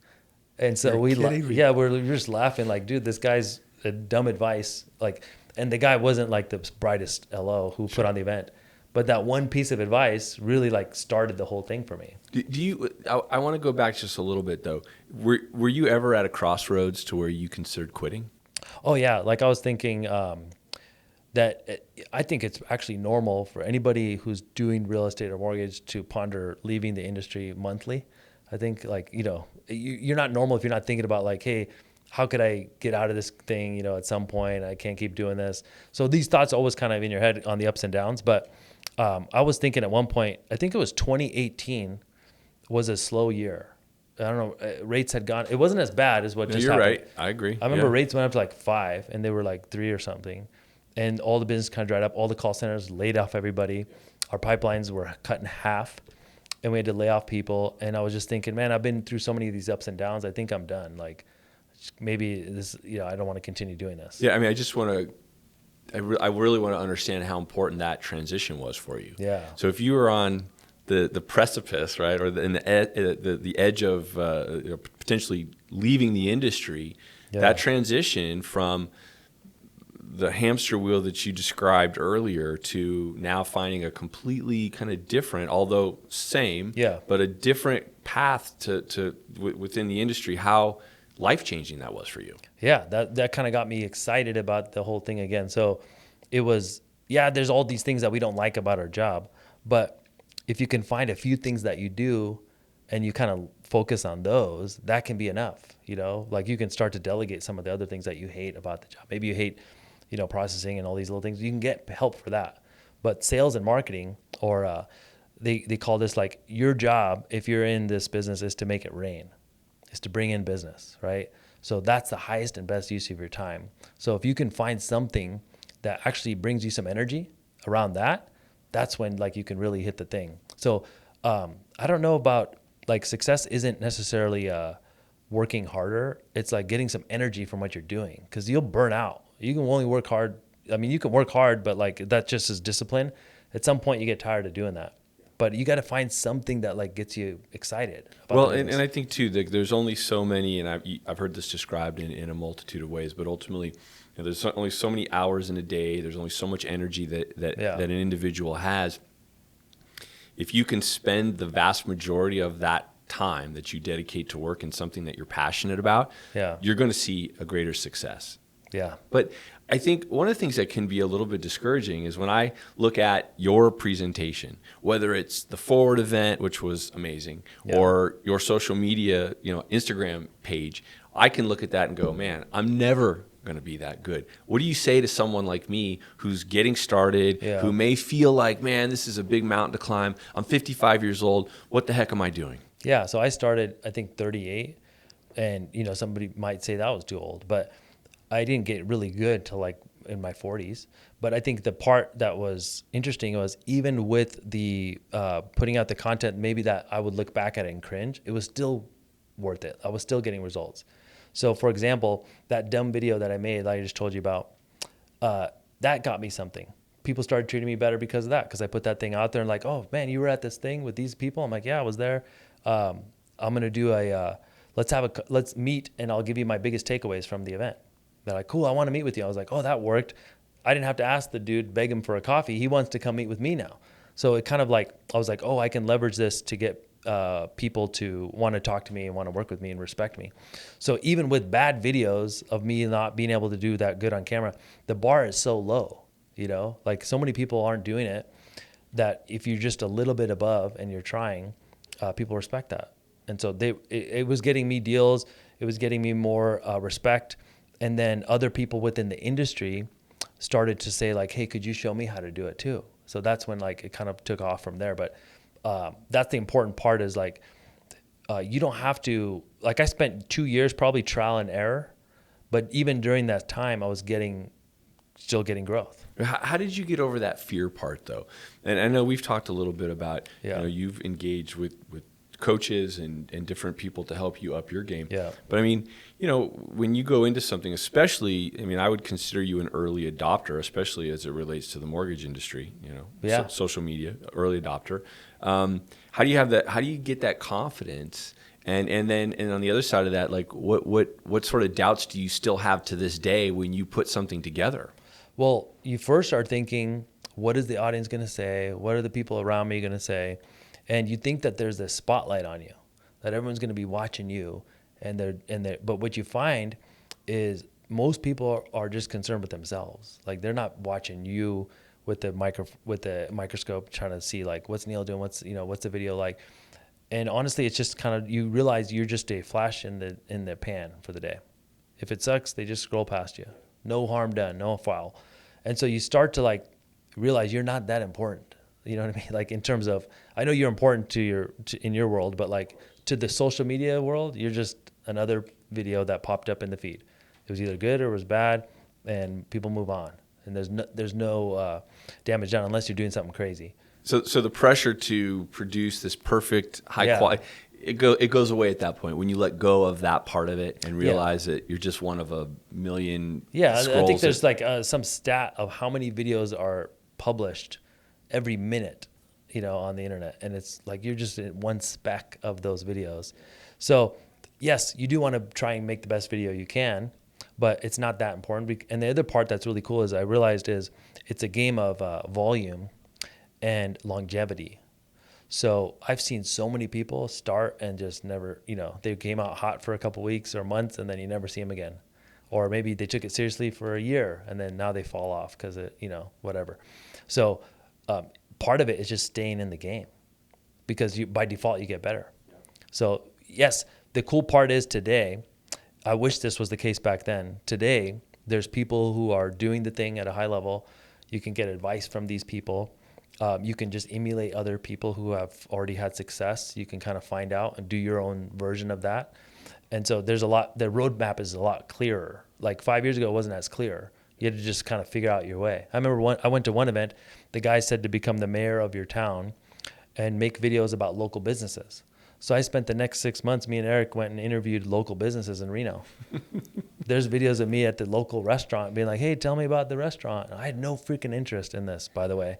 A: And so we're just laughing like, dude, this guy's a dumb advice. Like, and the guy wasn't like the brightest LO who put on the event, but that one piece of advice really like started the whole thing for me.
B: I want to go back just a little bit though. Were you ever at a crossroads to where you considered quitting?
A: Oh yeah. Like I was thinking, that I think it's actually normal for anybody who's doing real estate or mortgage to ponder leaving the industry monthly. I think like, you're not normal if you're not thinking about like, hey, how could I get out of this thing? At some point I can't keep doing this. So these thoughts are always kind of in your head on the ups and downs. But I was thinking at one point, I think it was 2018 was a slow year. I don't know. Rates had gone. It wasn't as bad as what just
B: You're
A: happened.
B: right. I agree.
A: I remember rates went up to like 5 and they were like 3 or something. And all the business kind of dried up. All the call centers laid off everybody. Our pipelines were cut in half and we had to lay off people. And I was just thinking, man, I've been through so many of these ups and downs. I think I'm done. Like maybe this, I don't want to continue doing this.
B: Yeah. I mean, I really want to understand how important that transition was for you.
A: Yeah.
B: So if you were on the precipice, right, or the edge of potentially leaving the industry, that transition from the hamster wheel that you described earlier to now finding a completely kind of different, although same, but a different path to within the industry, how life-changing that was for you.
A: Yeah, that kind of got me excited about the whole thing again. So it was, there's all these things that we don't like about our job, but if you can find a few things that you do and you kind of focus on those, that can be enough, like you can start to delegate some of the other things that you hate about the job. Maybe you hate processing and all these little things. You can get help for that. But sales and marketing, or they call this like your job, if you're in this business, is to make it rain, is to bring in business, right? So that's the highest and best use of your time. So if you can find something that actually brings you some energy around that, that's when like you can really hit the thing. So I don't know about like success isn't necessarily working harder. It's like getting some energy from what you're doing because you'll burn out. You can only work hard. I mean, you can work hard, but like that just is discipline. At some point you get tired of doing that. But you got to find something that like gets you excited.
B: Well, and I think too, there's only so many, and I've heard this described in a multitude of ways, but ultimately, there's only so many hours in a day. There's only so much energy that an individual has. If you can spend the vast majority of that time that you dedicate to work in something that you're passionate about, you're going to see a greater success.
A: Yeah.
B: But I think one of the things that can be a little bit discouraging is when I look at your presentation, whether it's the Forward event, which was amazing, or your social media, Instagram page, I can look at that and go, man, I'm never going to be that good. What do you say to someone like me who's getting started, who may feel like, man, this is a big mountain to climb. I'm 55 years old. What the heck am I doing?
A: Yeah. So I started, I think 38, and somebody might say that was too old, but I didn't get really good till like in my 40s. But I think the part that was interesting was even with the putting out the content, maybe that I would look back at it and cringe, it was still worth it. I was still getting results. So for example, that dumb video that I made that I just told you about, that got me something. People started treating me better because of that, because I put that thing out there and like, oh man, you were at this thing with these people? I'm like, yeah, I was there. I'm going to do let's meet and I'll give you my biggest takeaways from the event. They're like, cool, I want to meet with you. I was like, oh, that worked. I didn't have to ask the dude, beg him for a coffee. He wants to come meet with me now. So it kind of like, I was like, oh, I can leverage this to get people to want to talk to me and want to work with me and respect me. So even with bad videos of me not being able to do that good on camera, the bar is so low, like so many people aren't doing it that if you're just a little bit above and you're trying, people respect that. And so it was getting me deals. It was getting me more respect. And then other people within the industry started to say like, hey, could you show me how to do it too? So that's when like it kind of took off from there. But that's the important part is like, you don't have to, like I spent 2 years probably trial and error, but even during that time I was still getting growth.
B: How did you get over that fear part though? And I know we've talked a little bit about,
A: Yeah.
B: You've engaged with coaches and different people to help you up your game.
A: Yeah.
B: But I mean, when you go into something, especially, I mean, I would consider you an early adopter, especially as it relates to the mortgage industry,
A: Yeah.
B: social media, early adopter. How do you have that? How do you get that confidence? And on the other side of that, like what sort of doubts do you still have to this day when you put something together?
A: Well, you first are thinking, what is the audience going to say? What are the people around me going to say? And you think that there's this spotlight on you, that everyone's going to be watching you. But what you find is most people are just concerned with themselves. Like they're not watching you with the microscope trying to see like, what's Neel doing? What's the video like? And honestly, it's just kind of, you realize you're just a flash in the pan for the day. If it sucks, they just scroll past you. No harm done, no foul. And so you start to like realize you're not that important. You know what I mean? Like in terms of, I know you're important in your world, but like to the social media world, you're just another video that popped up in the feed. It was either good or it was bad, and people move on. And there's no damage done unless you're doing something crazy.
B: So the pressure to produce this perfect high quality, it goes away at that point when you let go of that part of it and realize that you're just one of a million.
A: Yeah, I think there's like some stat of how many videos are published every minute, on the internet, and it's like you're just in one speck of those videos. So yes, you do want to try and make the best video you can, but it's not that important. And the other part that's really cool is I realized is it's a game of volume and longevity. So I've seen so many people start and just never, they came out hot for a couple weeks or months and then you never see them again. Or maybe they took it seriously for a year and then now they fall off because whatever. So part of it is just staying in the game because by default you get better. So yes, the cool part is today, I wish this was the case back then. Today, there's people who are doing the thing at a high level. You can get advice from these people. You can just emulate other people who have already had success. You can kind of find out and do your own version of that. And so the roadmap is a lot clearer. Like 5 years ago, it wasn't as clear. You had to just kind of figure out your way. I remember I went to one event, the guy said to become the mayor of your town and make videos about local businesses. So I spent the next 6 months, me and Eric went and interviewed local businesses in Reno. There's videos of me at the local restaurant being like, hey, tell me about the restaurant. And I had no freaking interest in this, by the way.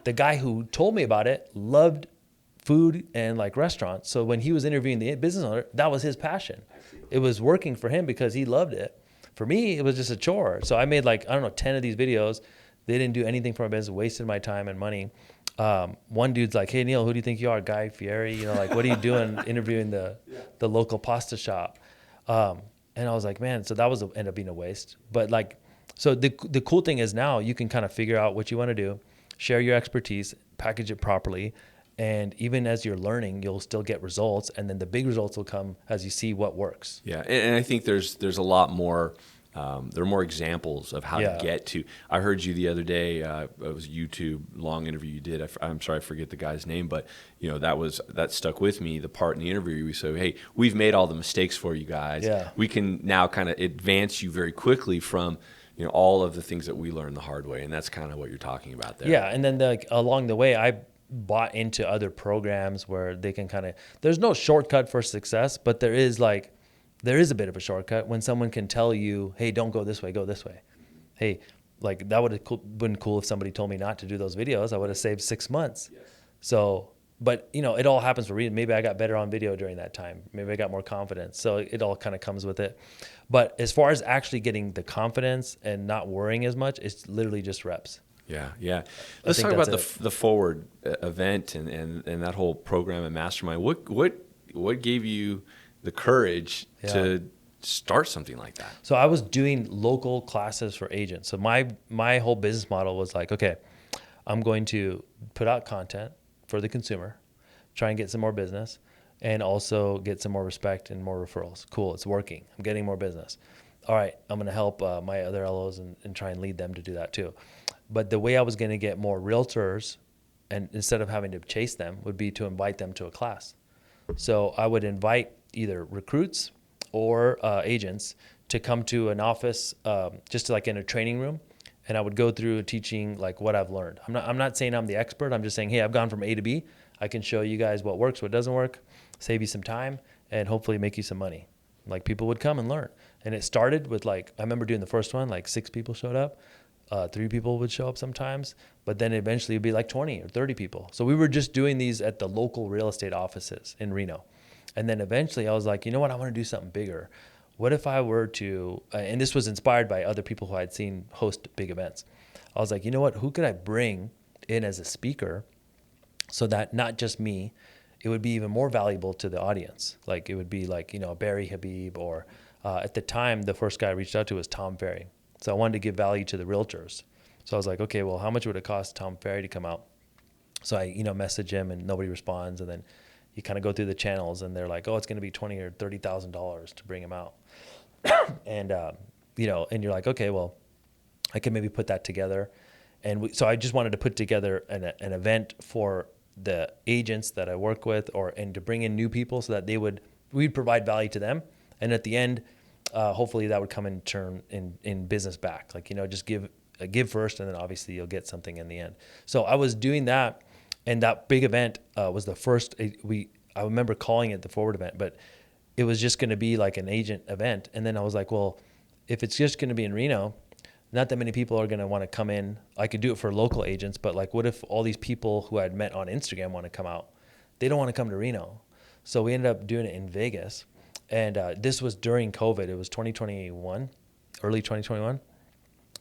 A: The guy who told me about it loved food and like restaurants. So when he was interviewing the business owner, that was his passion. It was working for him because he loved it. For me, it was just a chore. So I made 10 of these videos. They didn't do anything for my business, wasted my time and money. One dude's like, hey, Neel, who do you think you are? Guy Fieri? What are you doing interviewing the local pasta shop? And I was like, man, so that ended up being a waste. But so the cool thing is now you can kind of figure out what you want to do, share your expertise, package it properly. And even as you're learning, you'll still get results. And then the big results will come as you see what works.
B: Yeah. And I think there's a lot more. There are more examples of how to get to. I heard you the other day. It was a YouTube long interview you did. I'm sorry, I forget the guy's name, but that stuck with me. The part in the interview we said, "Hey, we've made all the mistakes for you guys.
A: Yeah.
B: We can now kind of advance you very quickly from all of the things that we learned the hard way." And that's kind of what you're talking about there.
A: Yeah, and then along the way, I bought into other programs where they can there's no shortcut for success, but there is a bit of a shortcut when someone can tell you, hey, don't go this way, go this way. Hey, that would have been cool if somebody told me not to do those videos. I would have saved 6 months. Yes. So, but it all happens for a reason. Maybe I got better on video during that time. Maybe I got more confidence. So it all kind of comes with it. But as far as actually getting the confidence and not worrying as much, it's literally just reps.
B: Yeah. Let's talk about the Forward event and that whole program and mastermind. What gave you the courage to start something like that?
A: So I was doing local classes for agents. So my whole business model was like, okay, I'm going to put out content for the consumer, try and get some more business, and also get some more respect and more referrals. Cool, it's working. I'm getting more business. All right, I'm going to help my other LOs and try and lead them to do that too. But the way I was going to get more realtors and instead of having to chase them, would be to invite them to a class. So I would invite either recruits or agents to come to an office, just like in a training room, and I would go through teaching like what I've learned. I'm not saying I'm the expert. I'm just saying, hey, I've gone from A to B. I can show you guys what works, what doesn't work, save you some time, and hopefully make you some money. Like people would come and learn. And it started with like, I remember doing the first one, like 6 people showed up. 3 people would show up sometimes, but then eventually it'd be like 20 or 30 people. So we were just doing these at the local real estate offices in Reno. And then eventually I was like, you know what? I want to do something bigger. What if I were to, and this was inspired by other people who I'd seen host big events. I was like, you know what? Who could I bring in as a speaker so that not just me, it would be even more valuable to the audience. Like it would be like, Barry Habib, or at the time, the first guy I reached out to was Tom Ferry. So I wanted to give value to the realtors. So I was like, okay, well, how much would it cost Tom Ferry to come out? So I, message him and nobody responds. And then you kind of go through the channels and they're like, oh, it's going to be $20,000 or $30,000 to bring him out. And, and you're like, okay, well, I can maybe put that together. And so I just wanted to put together an event for the agents that I work with, and to bring in new people so that we'd provide value to them. And at the end, hopefully that would come in turn in business back. Like, just give first, and then obviously you'll get something in the end. So I was doing that, and that big event was the first. I remember calling it the Forward event, but it was just going to be like an agent event. And then I was like, well, if it's just going to be in Reno, not that many people are going to want to come in. I could do it for local agents, but like, what if all these people who I'd met on Instagram want to come out? They don't want to come to Reno. So we ended up doing it in Vegas. And this was during COVID. It was 2021, early 2021.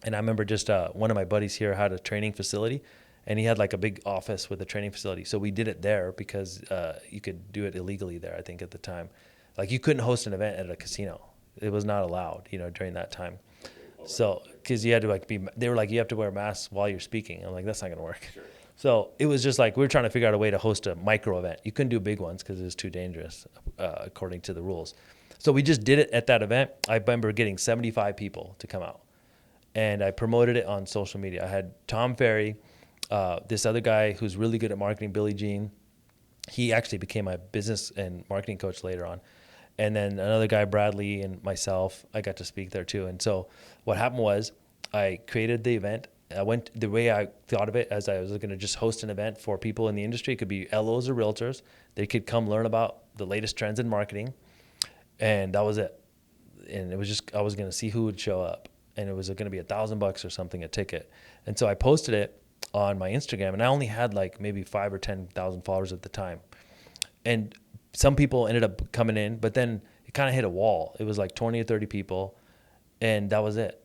A: And I remember just one of my buddies here had a training facility, and he had like a big office with a training facility. So we did it there because you could do it illegally there, I think, at the time. Like you couldn't host an event at a casino. It was not allowed, during that time. So, because you had to they were like, you have to wear a mask while you're speaking. I'm like, that's not going to work. Sure. So it was just like, we were trying to figure out a way to host a micro event. You couldn't do big ones because it was too dangerous, according to the rules. So we just did it at that event. I remember getting 75 people to come out, and I promoted it on social media. I had Tom Ferry, this other guy who's really good at marketing, Billy Jean. He actually became my business and marketing coach later on. And then another guy, Bradley, and myself, I got to speak there too. And so what happened was I created the event. The way I thought of it, as I was going to just host an event for people in the industry. It could be LOs or realtors. They could come learn about the latest trends in marketing. And that was it. And it was just, I was going to see who would show up. And it was going to be $1,000 or something a ticket. And so I posted it on my Instagram, and I only had like maybe 5,000 or 10,000 followers at the time. And some people ended up coming in, but then it kind of hit a wall. It was like 20 or 30 people, and that was it.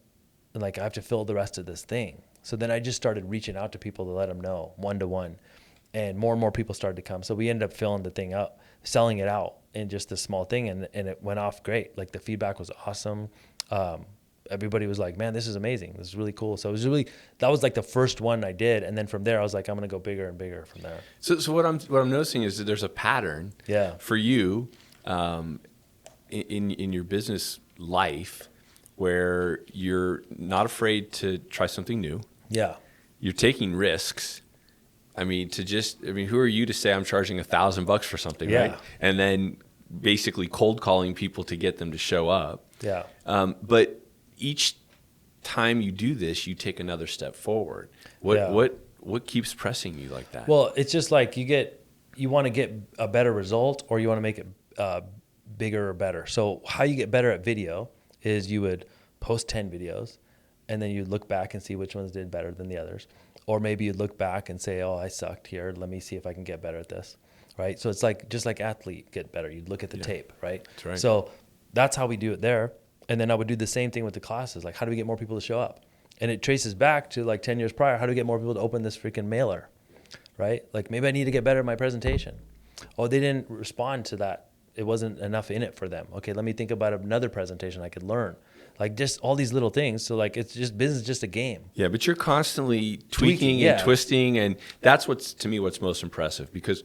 A: And like, I have to fill the rest of this thing. So then I just started reaching out to people to let them know, one-to-one. And more people started to come. So we ended up filling the thing up, selling it out in just this small thing, and it went off great. Like the feedback was awesome. Everybody was like, man, this is amazing. This is really cool. So it was that was like the first one I did. And then from there, I was like, I'm going to go bigger and bigger from there.
B: So what I'm noticing is that there's a pattern for you in your business life where you're not afraid to try something new.
A: Yeah.
B: You're taking risks. I mean, who are you to say I'm charging $1,000 for something, right? And then basically cold calling people to get them to show up. Yeah. But each time you do this, you take another step forward. What keeps pressing you like that?
A: Well, it's just like you want to get a better result, or you want to make it bigger or better. So how you get better at video is you would post 10 videos, and then you look back and see which ones did better than the others. Or maybe you look back and say, oh, I sucked here. Let me see if I can get better at this, right? So it's like just like athlete get better. You look at the tape, right?
B: That's right.
A: So that's how we do it there. And then I would do the same thing with the classes. Like, how do we get more people to show up? And it traces back to like 10 years prior. How do we get more people to open this freaking mailer, right? Like, maybe I need to get better at my presentation. Oh, they didn't respond to that. It wasn't enough in it for them. Okay, let me think about another presentation I could learn. Like, just all these little things. So like, it's just business, just a game.
B: Yeah, but you're constantly tweaking and twisting, and that's what's most impressive, because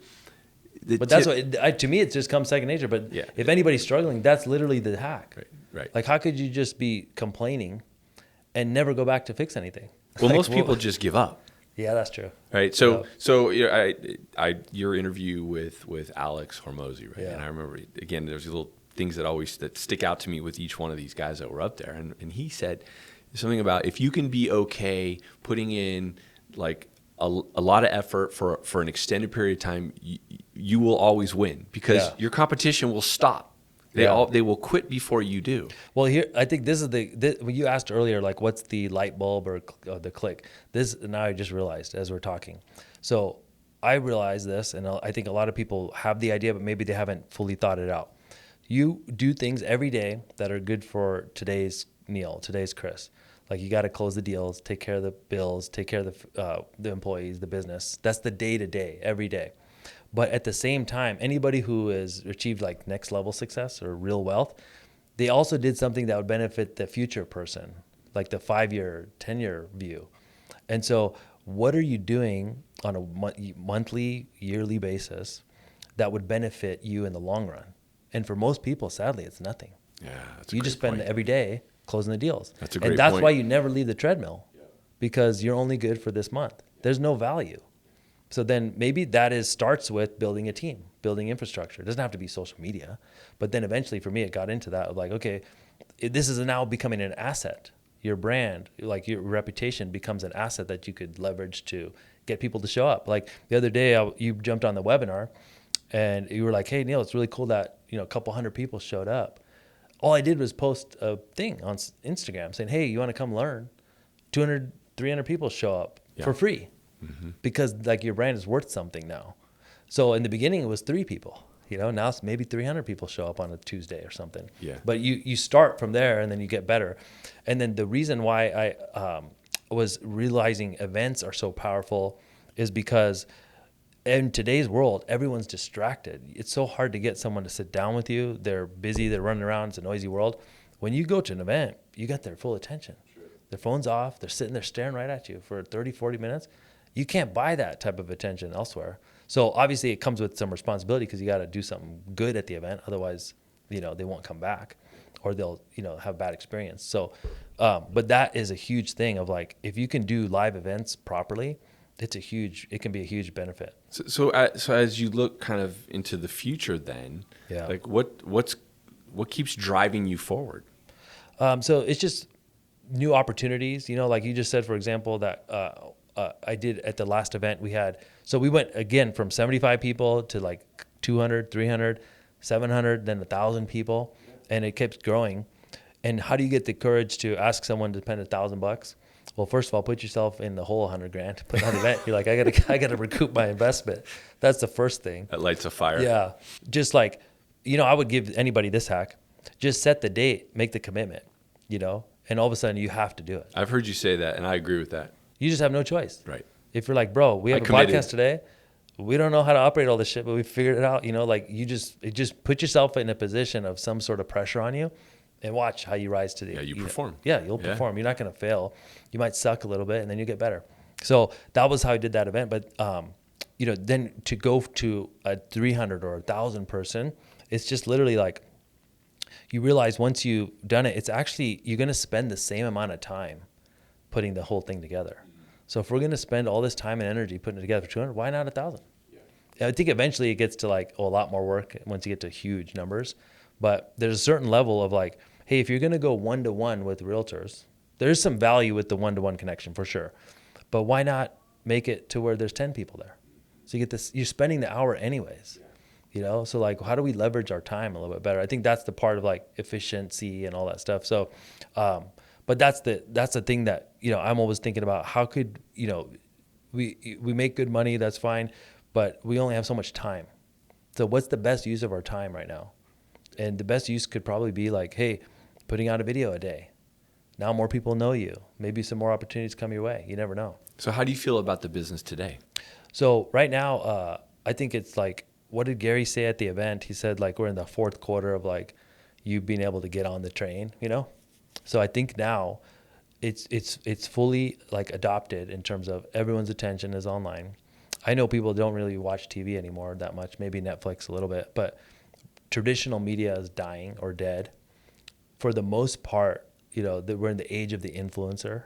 A: that's what to me, it just comes second nature. But if anybody's struggling, that's literally the hack.
B: Right.
A: Like, how could you just be complaining and never go back to fix anything?
B: Well, most people just give up.
A: Yeah, that's true.
B: Right.
A: Yeah.
B: So your interview with Alex Hormozy, right?
A: Yeah.
B: And I remember, again, there's little things that stick out to me with each one of these guys that were up there. And he said something about, if you can be okay putting in like a lot of effort for an extended period of time, you will always win, because
A: Yeah.
B: your competition will stop. They will quit before you do.
A: Well, here I think this is when you asked earlier, like what's the light bulb or the click. This now I just realized as we're talking. So I realized this, and I think a lot of people have the idea, but maybe they haven't fully thought it out. You do things every day that are good for today's Neel, today's Chris. Like you got to close the deals, take care of the bills, take care of the employees, the business. That's the day to day, every day. But at the same time, anybody who has achieved like next level success or real wealth, they also did something that would benefit the future person, like the 5-year, 10-year view. And so, what are you doing on a monthly, yearly basis that would benefit you in the long run? And for most people, sadly, it's nothing.
B: Yeah, that's a
A: You
B: great
A: just spend
B: point.
A: every day closing the deals.
B: That's a great
A: And that's
B: point.
A: why you never leave the treadmill, because you're only good for this month. There's no value. So then maybe starts with building a team, building infrastructure. It doesn't have to be social media, but then eventually for me, it got into that of like, okay, this is now becoming an asset. Your brand, like your reputation, becomes an asset that you could leverage to get people to show up. Like the other day, you jumped on the webinar, and you were like, "Hey, Neel, it's really cool that a couple hundred people showed up." All I did was post a thing on Instagram saying, "Hey, you want to come learn?" 200, 300 people show up for free. Because like your brand is worth something now. So in the beginning it was 3 people, now it's maybe 300 people show up on a Tuesday or something.
B: Yeah.
A: But you start from there and then you get better. And then the reason why I was realizing events are so powerful is because in today's world, everyone's distracted. It's so hard to get someone to sit down with you. They're busy, they're running around, it's a noisy world. When you go to an event, you got their full attention. Sure. Their phone's off, they're sitting there staring right at you for 30, 40 minutes. You can't buy that type of attention elsewhere. So obviously it comes with some responsibility, because you got to do something good at the event. Otherwise, they won't come back, or they'll, have bad experience. So, but that is a huge thing of like, if you can do live events properly, it can be a huge benefit.
B: So as you look kind of into the future, then,
A: Yeah.
B: like what keeps driving you forward?
A: So it's just new opportunities, like you just said, for example, that, I did at the last event we went again from 75 people to like 200, 300, 700, then 1,000 people, and it kept growing. And how do you get the courage to ask someone to spend $1,000? Well, first of all, put yourself in the whole 100 grand to put on an event. You're like, I gotta recoup my investment. That's the first thing.
B: That lights a fire.
A: Yeah. Just like, I would give anybody this hack. Just set the date, make the commitment, and all of a sudden you have to do it.
B: I've heard you say that, and I agree with that.
A: You just have no choice.
B: Right.
A: If you're like, bro, we have a
B: committed.
A: podcast today. We don't know how to operate all this shit, but we figured it out. Like you just put yourself in a position of some sort of pressure on you, and watch how you rise to the.
B: Yeah, you perform.
A: Yeah, you'll perform. You're not going to fail. You might suck a little bit, and then you get better. So that was how I did that event. But then to go to a 300 or 1,000 person, it's just literally like, you realize once you've done it, it's actually, you're going to spend the same amount of time putting the whole thing together. So if we're going to spend all this time and energy putting it together for 200, why not 1,000? Yeah. I think eventually it gets to like, a lot more work once you get to huge numbers. But there's a certain level of like, hey, if you're going to go one-to-one with realtors, there's some value with the one-to-one connection for sure. But why not make it to where there's 10 people there? So you get this, you're spending the hour anyways. So like, how do we leverage our time a little bit better? I think that's the part of like efficiency and all that stuff. So, but that's the thing that, I'm always thinking about. How could, we make good money, that's fine, but we only have so much time. So what's the best use of our time right now? And the best use could probably be like, hey, putting out a video a day. Now more people know you. Maybe some more opportunities come your way. You never know.
B: So how do you feel about the business today?
A: So right now, I think it's like, what did Gary say at the event? He said like, we're in the 4th quarter of like you being able to get on the train, So I think now it's fully like adopted in terms of everyone's attention is online. I know people don't really watch TV anymore that much, maybe Netflix a little bit, but traditional media is dying or dead. For the most part, we're in the age of the influencer.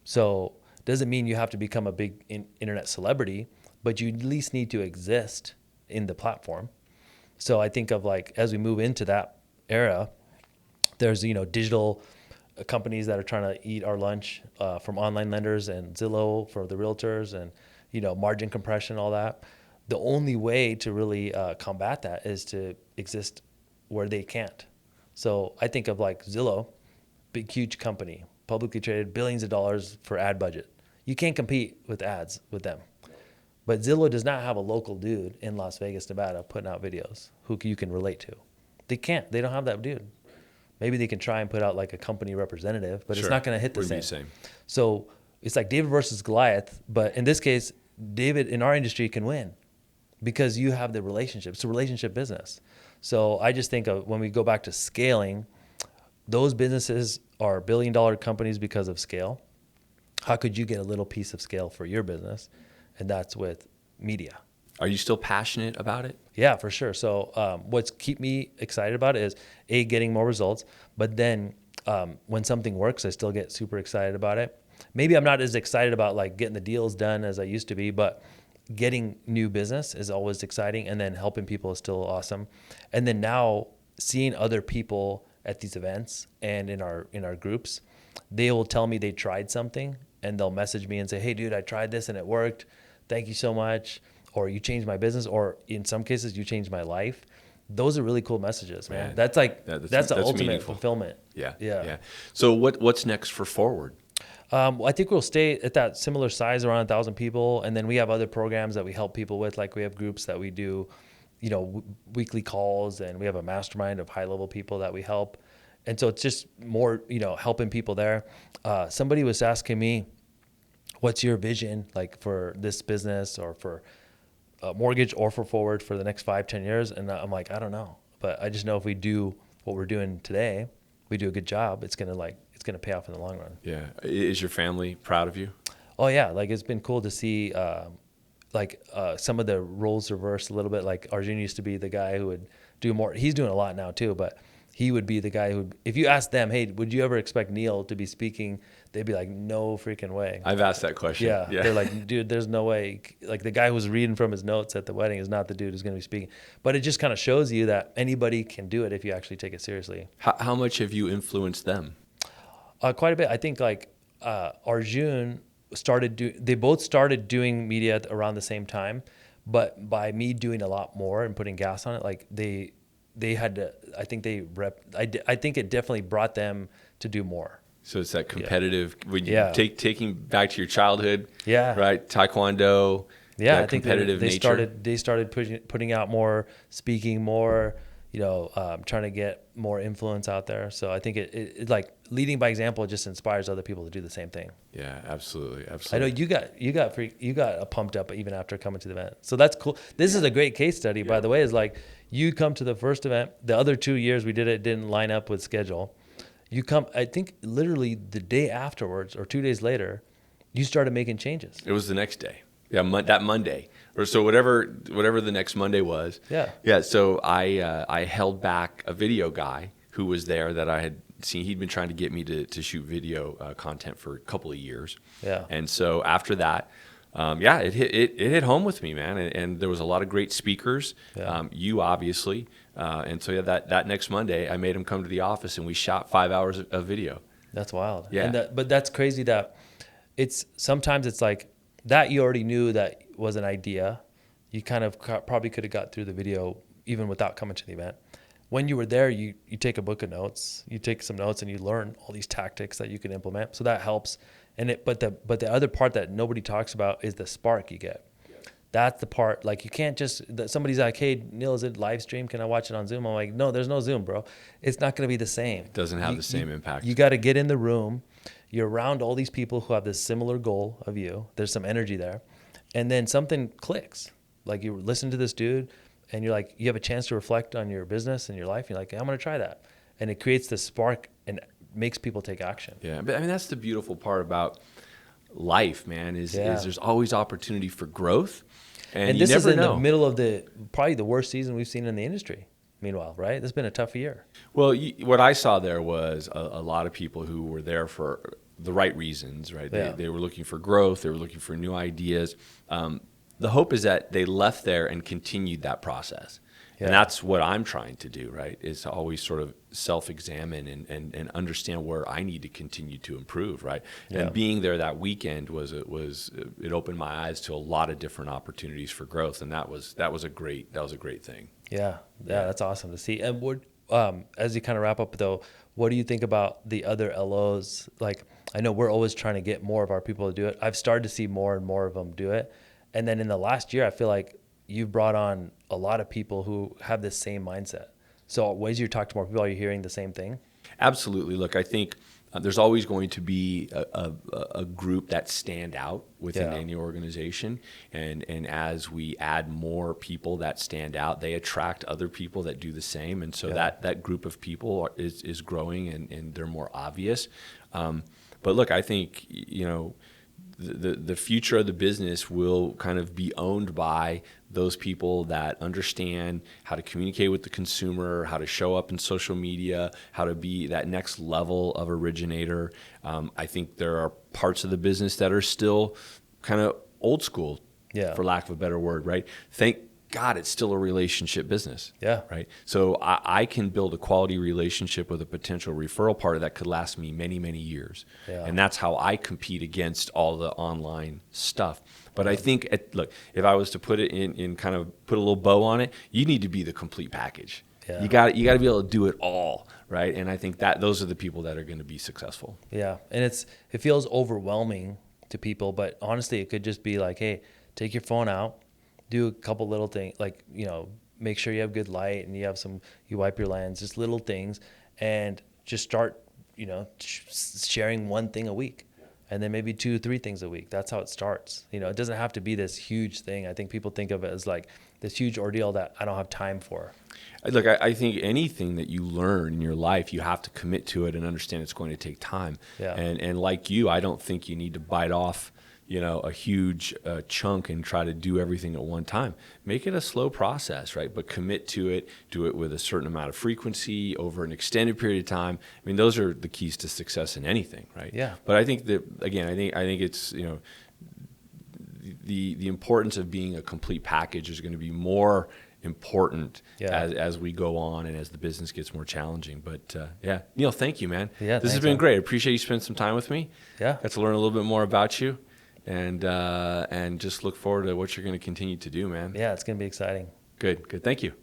A: So Doesn't mean you have to become a big internet celebrity, but you at least need to exist in the platform. So I think of like, as we move into that era, there's, digital companies that are trying to eat our lunch, from online lenders and Zillow for the realtors, and, margin compression, all that. The only way to really combat that is to exist where they can't. So I think of like Zillow, big, huge company, publicly traded, billions of dollars for ad budget. You can't compete with ads with them. But Zillow does not have a local dude in Las Vegas, Nevada, putting out videos who you can relate to. They can't. They don't have that dude. Maybe they can try and put out like a company representative, but
B: Sure.
A: it's not going to hit the
B: Wouldn't
A: same.
B: be the same.
A: So it's like David versus Goliath. But in this case, David in our industry can win because you have the relationship. It's a relationship business. So I just think of when we go back to scaling, those businesses are billion-dollar companies because of scale. How could you get a little piece of scale for your business? And that's with media.
B: Are you still passionate about it?
A: Yeah, for sure. So what's keep me excited about it is getting more results, but then when something works, I still get super excited about it. Maybe I'm not as excited about like getting the deals done as I used to be, but getting new business is always exciting, and then helping people is still awesome. And then now seeing other people at these events and in our groups, they will tell me they tried something, and they'll message me and say, "Hey, dude, I tried this and it worked. Thank you so much." Or you changed my business, or in some cases, you changed my life. Those are really cool messages, man. That's like that's the ultimate
B: meaningful
A: fulfillment.
B: Yeah. So what's next for Forward?
A: I think we'll stay at that similar size, around 1,000 people, and then we have other programs that we help people with. Like we have groups that we do, weekly calls, and we have a mastermind of high-level people that we help. And so it's just more, helping people there. Somebody was asking me, "What's your vision like for this business, or for mortgage, or for Forward for the next 5-10 years?" And I'm like, I don't know, but I just know if we do what we're doing today, we do a good job, it's gonna pay off in the long run.
B: Yeah. Is your family proud of you?
A: Oh yeah, like it's been cool to see some of the roles reversed a little bit. Like Arjun used to be the guy who would do more. He's doing a lot now too, but he would be the guy who, if you ask them, "Hey, would you ever expect Neel to be speaking?" They'd be like, "No freaking way."
B: I've asked that question.
A: Yeah. They're like, "Dude, there's no way." Like the guy who was reading from his notes at the wedding is not the dude who's going to be speaking. But it just kind of shows you that anybody can do it if you actually take it seriously.
B: How much have you influenced them?
A: Quite a bit. I think like Arjun they both started doing media around the same time, but by me doing a lot more and putting gas on it, like they had to, I think I think it definitely brought them to do more.
B: So it's that competitive, when you taking back to your childhood,
A: Yeah.
B: right? Taekwondo,
A: Yeah,
B: that
A: I think
B: competitive nature.
A: They started putting out more, speaking more, trying to get more influence out there. So I think it like leading by example just inspires other people to do the same thing.
B: Yeah, absolutely.
A: I know you got pumped up even after coming to the event. So that's cool. This is a great case study, by the way. Is like you come to the first event. The other 2 years we did it didn't line up with schedule. You come, I think literally the day afterwards or 2 days later, you started making changes.
B: It was the next day. Yeah, that Monday, or so whatever the next Monday was. Yeah. So I held back a video guy who was there that I had seen. He'd been trying to get me to shoot video content for a couple of years.
A: Yeah.
B: And so after that, it hit home with me, man. And there was a lot of great speakers.
A: Yeah.
B: You obviously, and so that next Monday, I made him come to the office and we shot 5 hours of video.
A: That's wild.
B: Yeah.
A: But that's crazy that sometimes it's like that you already knew that was an idea. You kind of probably could have got through the video even without coming to the event. When you were there, you take a book of notes, you take some notes, and you learn all these tactics that you can implement. So that helps. But the other part that nobody talks about is the spark you get. That's the part, like you can't just, somebody's like, "Hey, Neel, is it live stream? Can I watch it on Zoom?" I'm like, "No, there's no Zoom, bro. It's not going to be the same."
B: It doesn't have the same impact.
A: You got to get in the room. You're around all these people who have this similar goal of you. There's some energy there. And then something clicks. Like you listen to this dude and you're like, you have a chance to reflect on your business and your life. You're like, "I'm going to try that." And it creates this spark and makes people take action.
B: Yeah. But I mean, that's the beautiful part about life, man, is there's always opportunity for growth. And
A: this
B: you
A: is
B: never
A: in
B: know.
A: the middle of probably the worst season we've seen in the industry. Meanwhile, right? It's been a tough year.
B: Well, what I saw there was a lot of people who were there for the right reasons, right?
A: Yeah.
B: They were looking for growth. They were looking for new ideas. The hope is that they left there and continued that process.
A: Yeah.
B: And that's what I'm trying to do, right? Is to always sort of self-examine and understand where I need to continue to improve, right?
A: Yeah.
B: And being there that weekend it opened my eyes to a lot of different opportunities for growth, and that was a great thing.
A: Yeah, that's awesome to see. And what, as you kind of wrap up though, what do you think about the other LOs? Like, I know we're always trying to get more of our people to do it. I've started to see more and more of them do it. And then in the last year, I feel like you've brought on a lot of people who have this same mindset. So as you talk to more people, are you hearing the same thing?
B: Absolutely. Look, I think there's always going to be a group that stand out within any organization. And as we add more people that stand out, they attract other people that do the same. And so that group of people is growing and they're more obvious. But look, I think, the future of the business will kind of be owned by those people that understand how to communicate with the consumer, how to show up in social media, how to be that next level of originator. I think there are parts of the business that are still kind of old school, for lack of a better word, right? Thank God it's still a relationship business.
A: Yeah.
B: Right. So I can build a quality relationship with a potential referral partner that could last me many, many years.
A: Yeah.
B: And that's how I compete against all the online stuff. But I think, look, if I was to put it in kind of put a little bow on it, you need to be the complete package.
A: Yeah.
B: You got to be able to do it all. Right. And I think that those are the people that are going to be successful.
A: Yeah. And it feels overwhelming to people, but honestly, it could just be like, hey, take your phone out. Do a couple little things, like, make sure you have good light and you wipe your lens, just little things, and just start, sharing one thing a week, and then maybe 2-3 things a week. That's how it starts. It doesn't have to be this huge thing. I think people think of it as like this huge ordeal that I don't have time for.
B: Look, I think anything that you learn in your life, you have to commit to it and understand it's going to take time.
A: Yeah.
B: And like you, I don't think you need to bite off a huge chunk and try to do everything at one time. Make it a slow process, right? But commit to it. Do it with a certain amount of frequency over an extended period of time. I mean, those are the keys to success in anything, right?
A: Yeah.
B: But I think that, again, I think it's, the importance of being a complete package is going to be more important as we go on and as the business gets more challenging. But Neel, thank you, man.
A: Yeah,
B: this has been great. I appreciate you spending some time with me.
A: Yeah.
B: Got to learn a little bit more about you. And just look forward to what you're going to continue to do, man.
A: Yeah, it's going to be exciting.
B: Good. Thank you.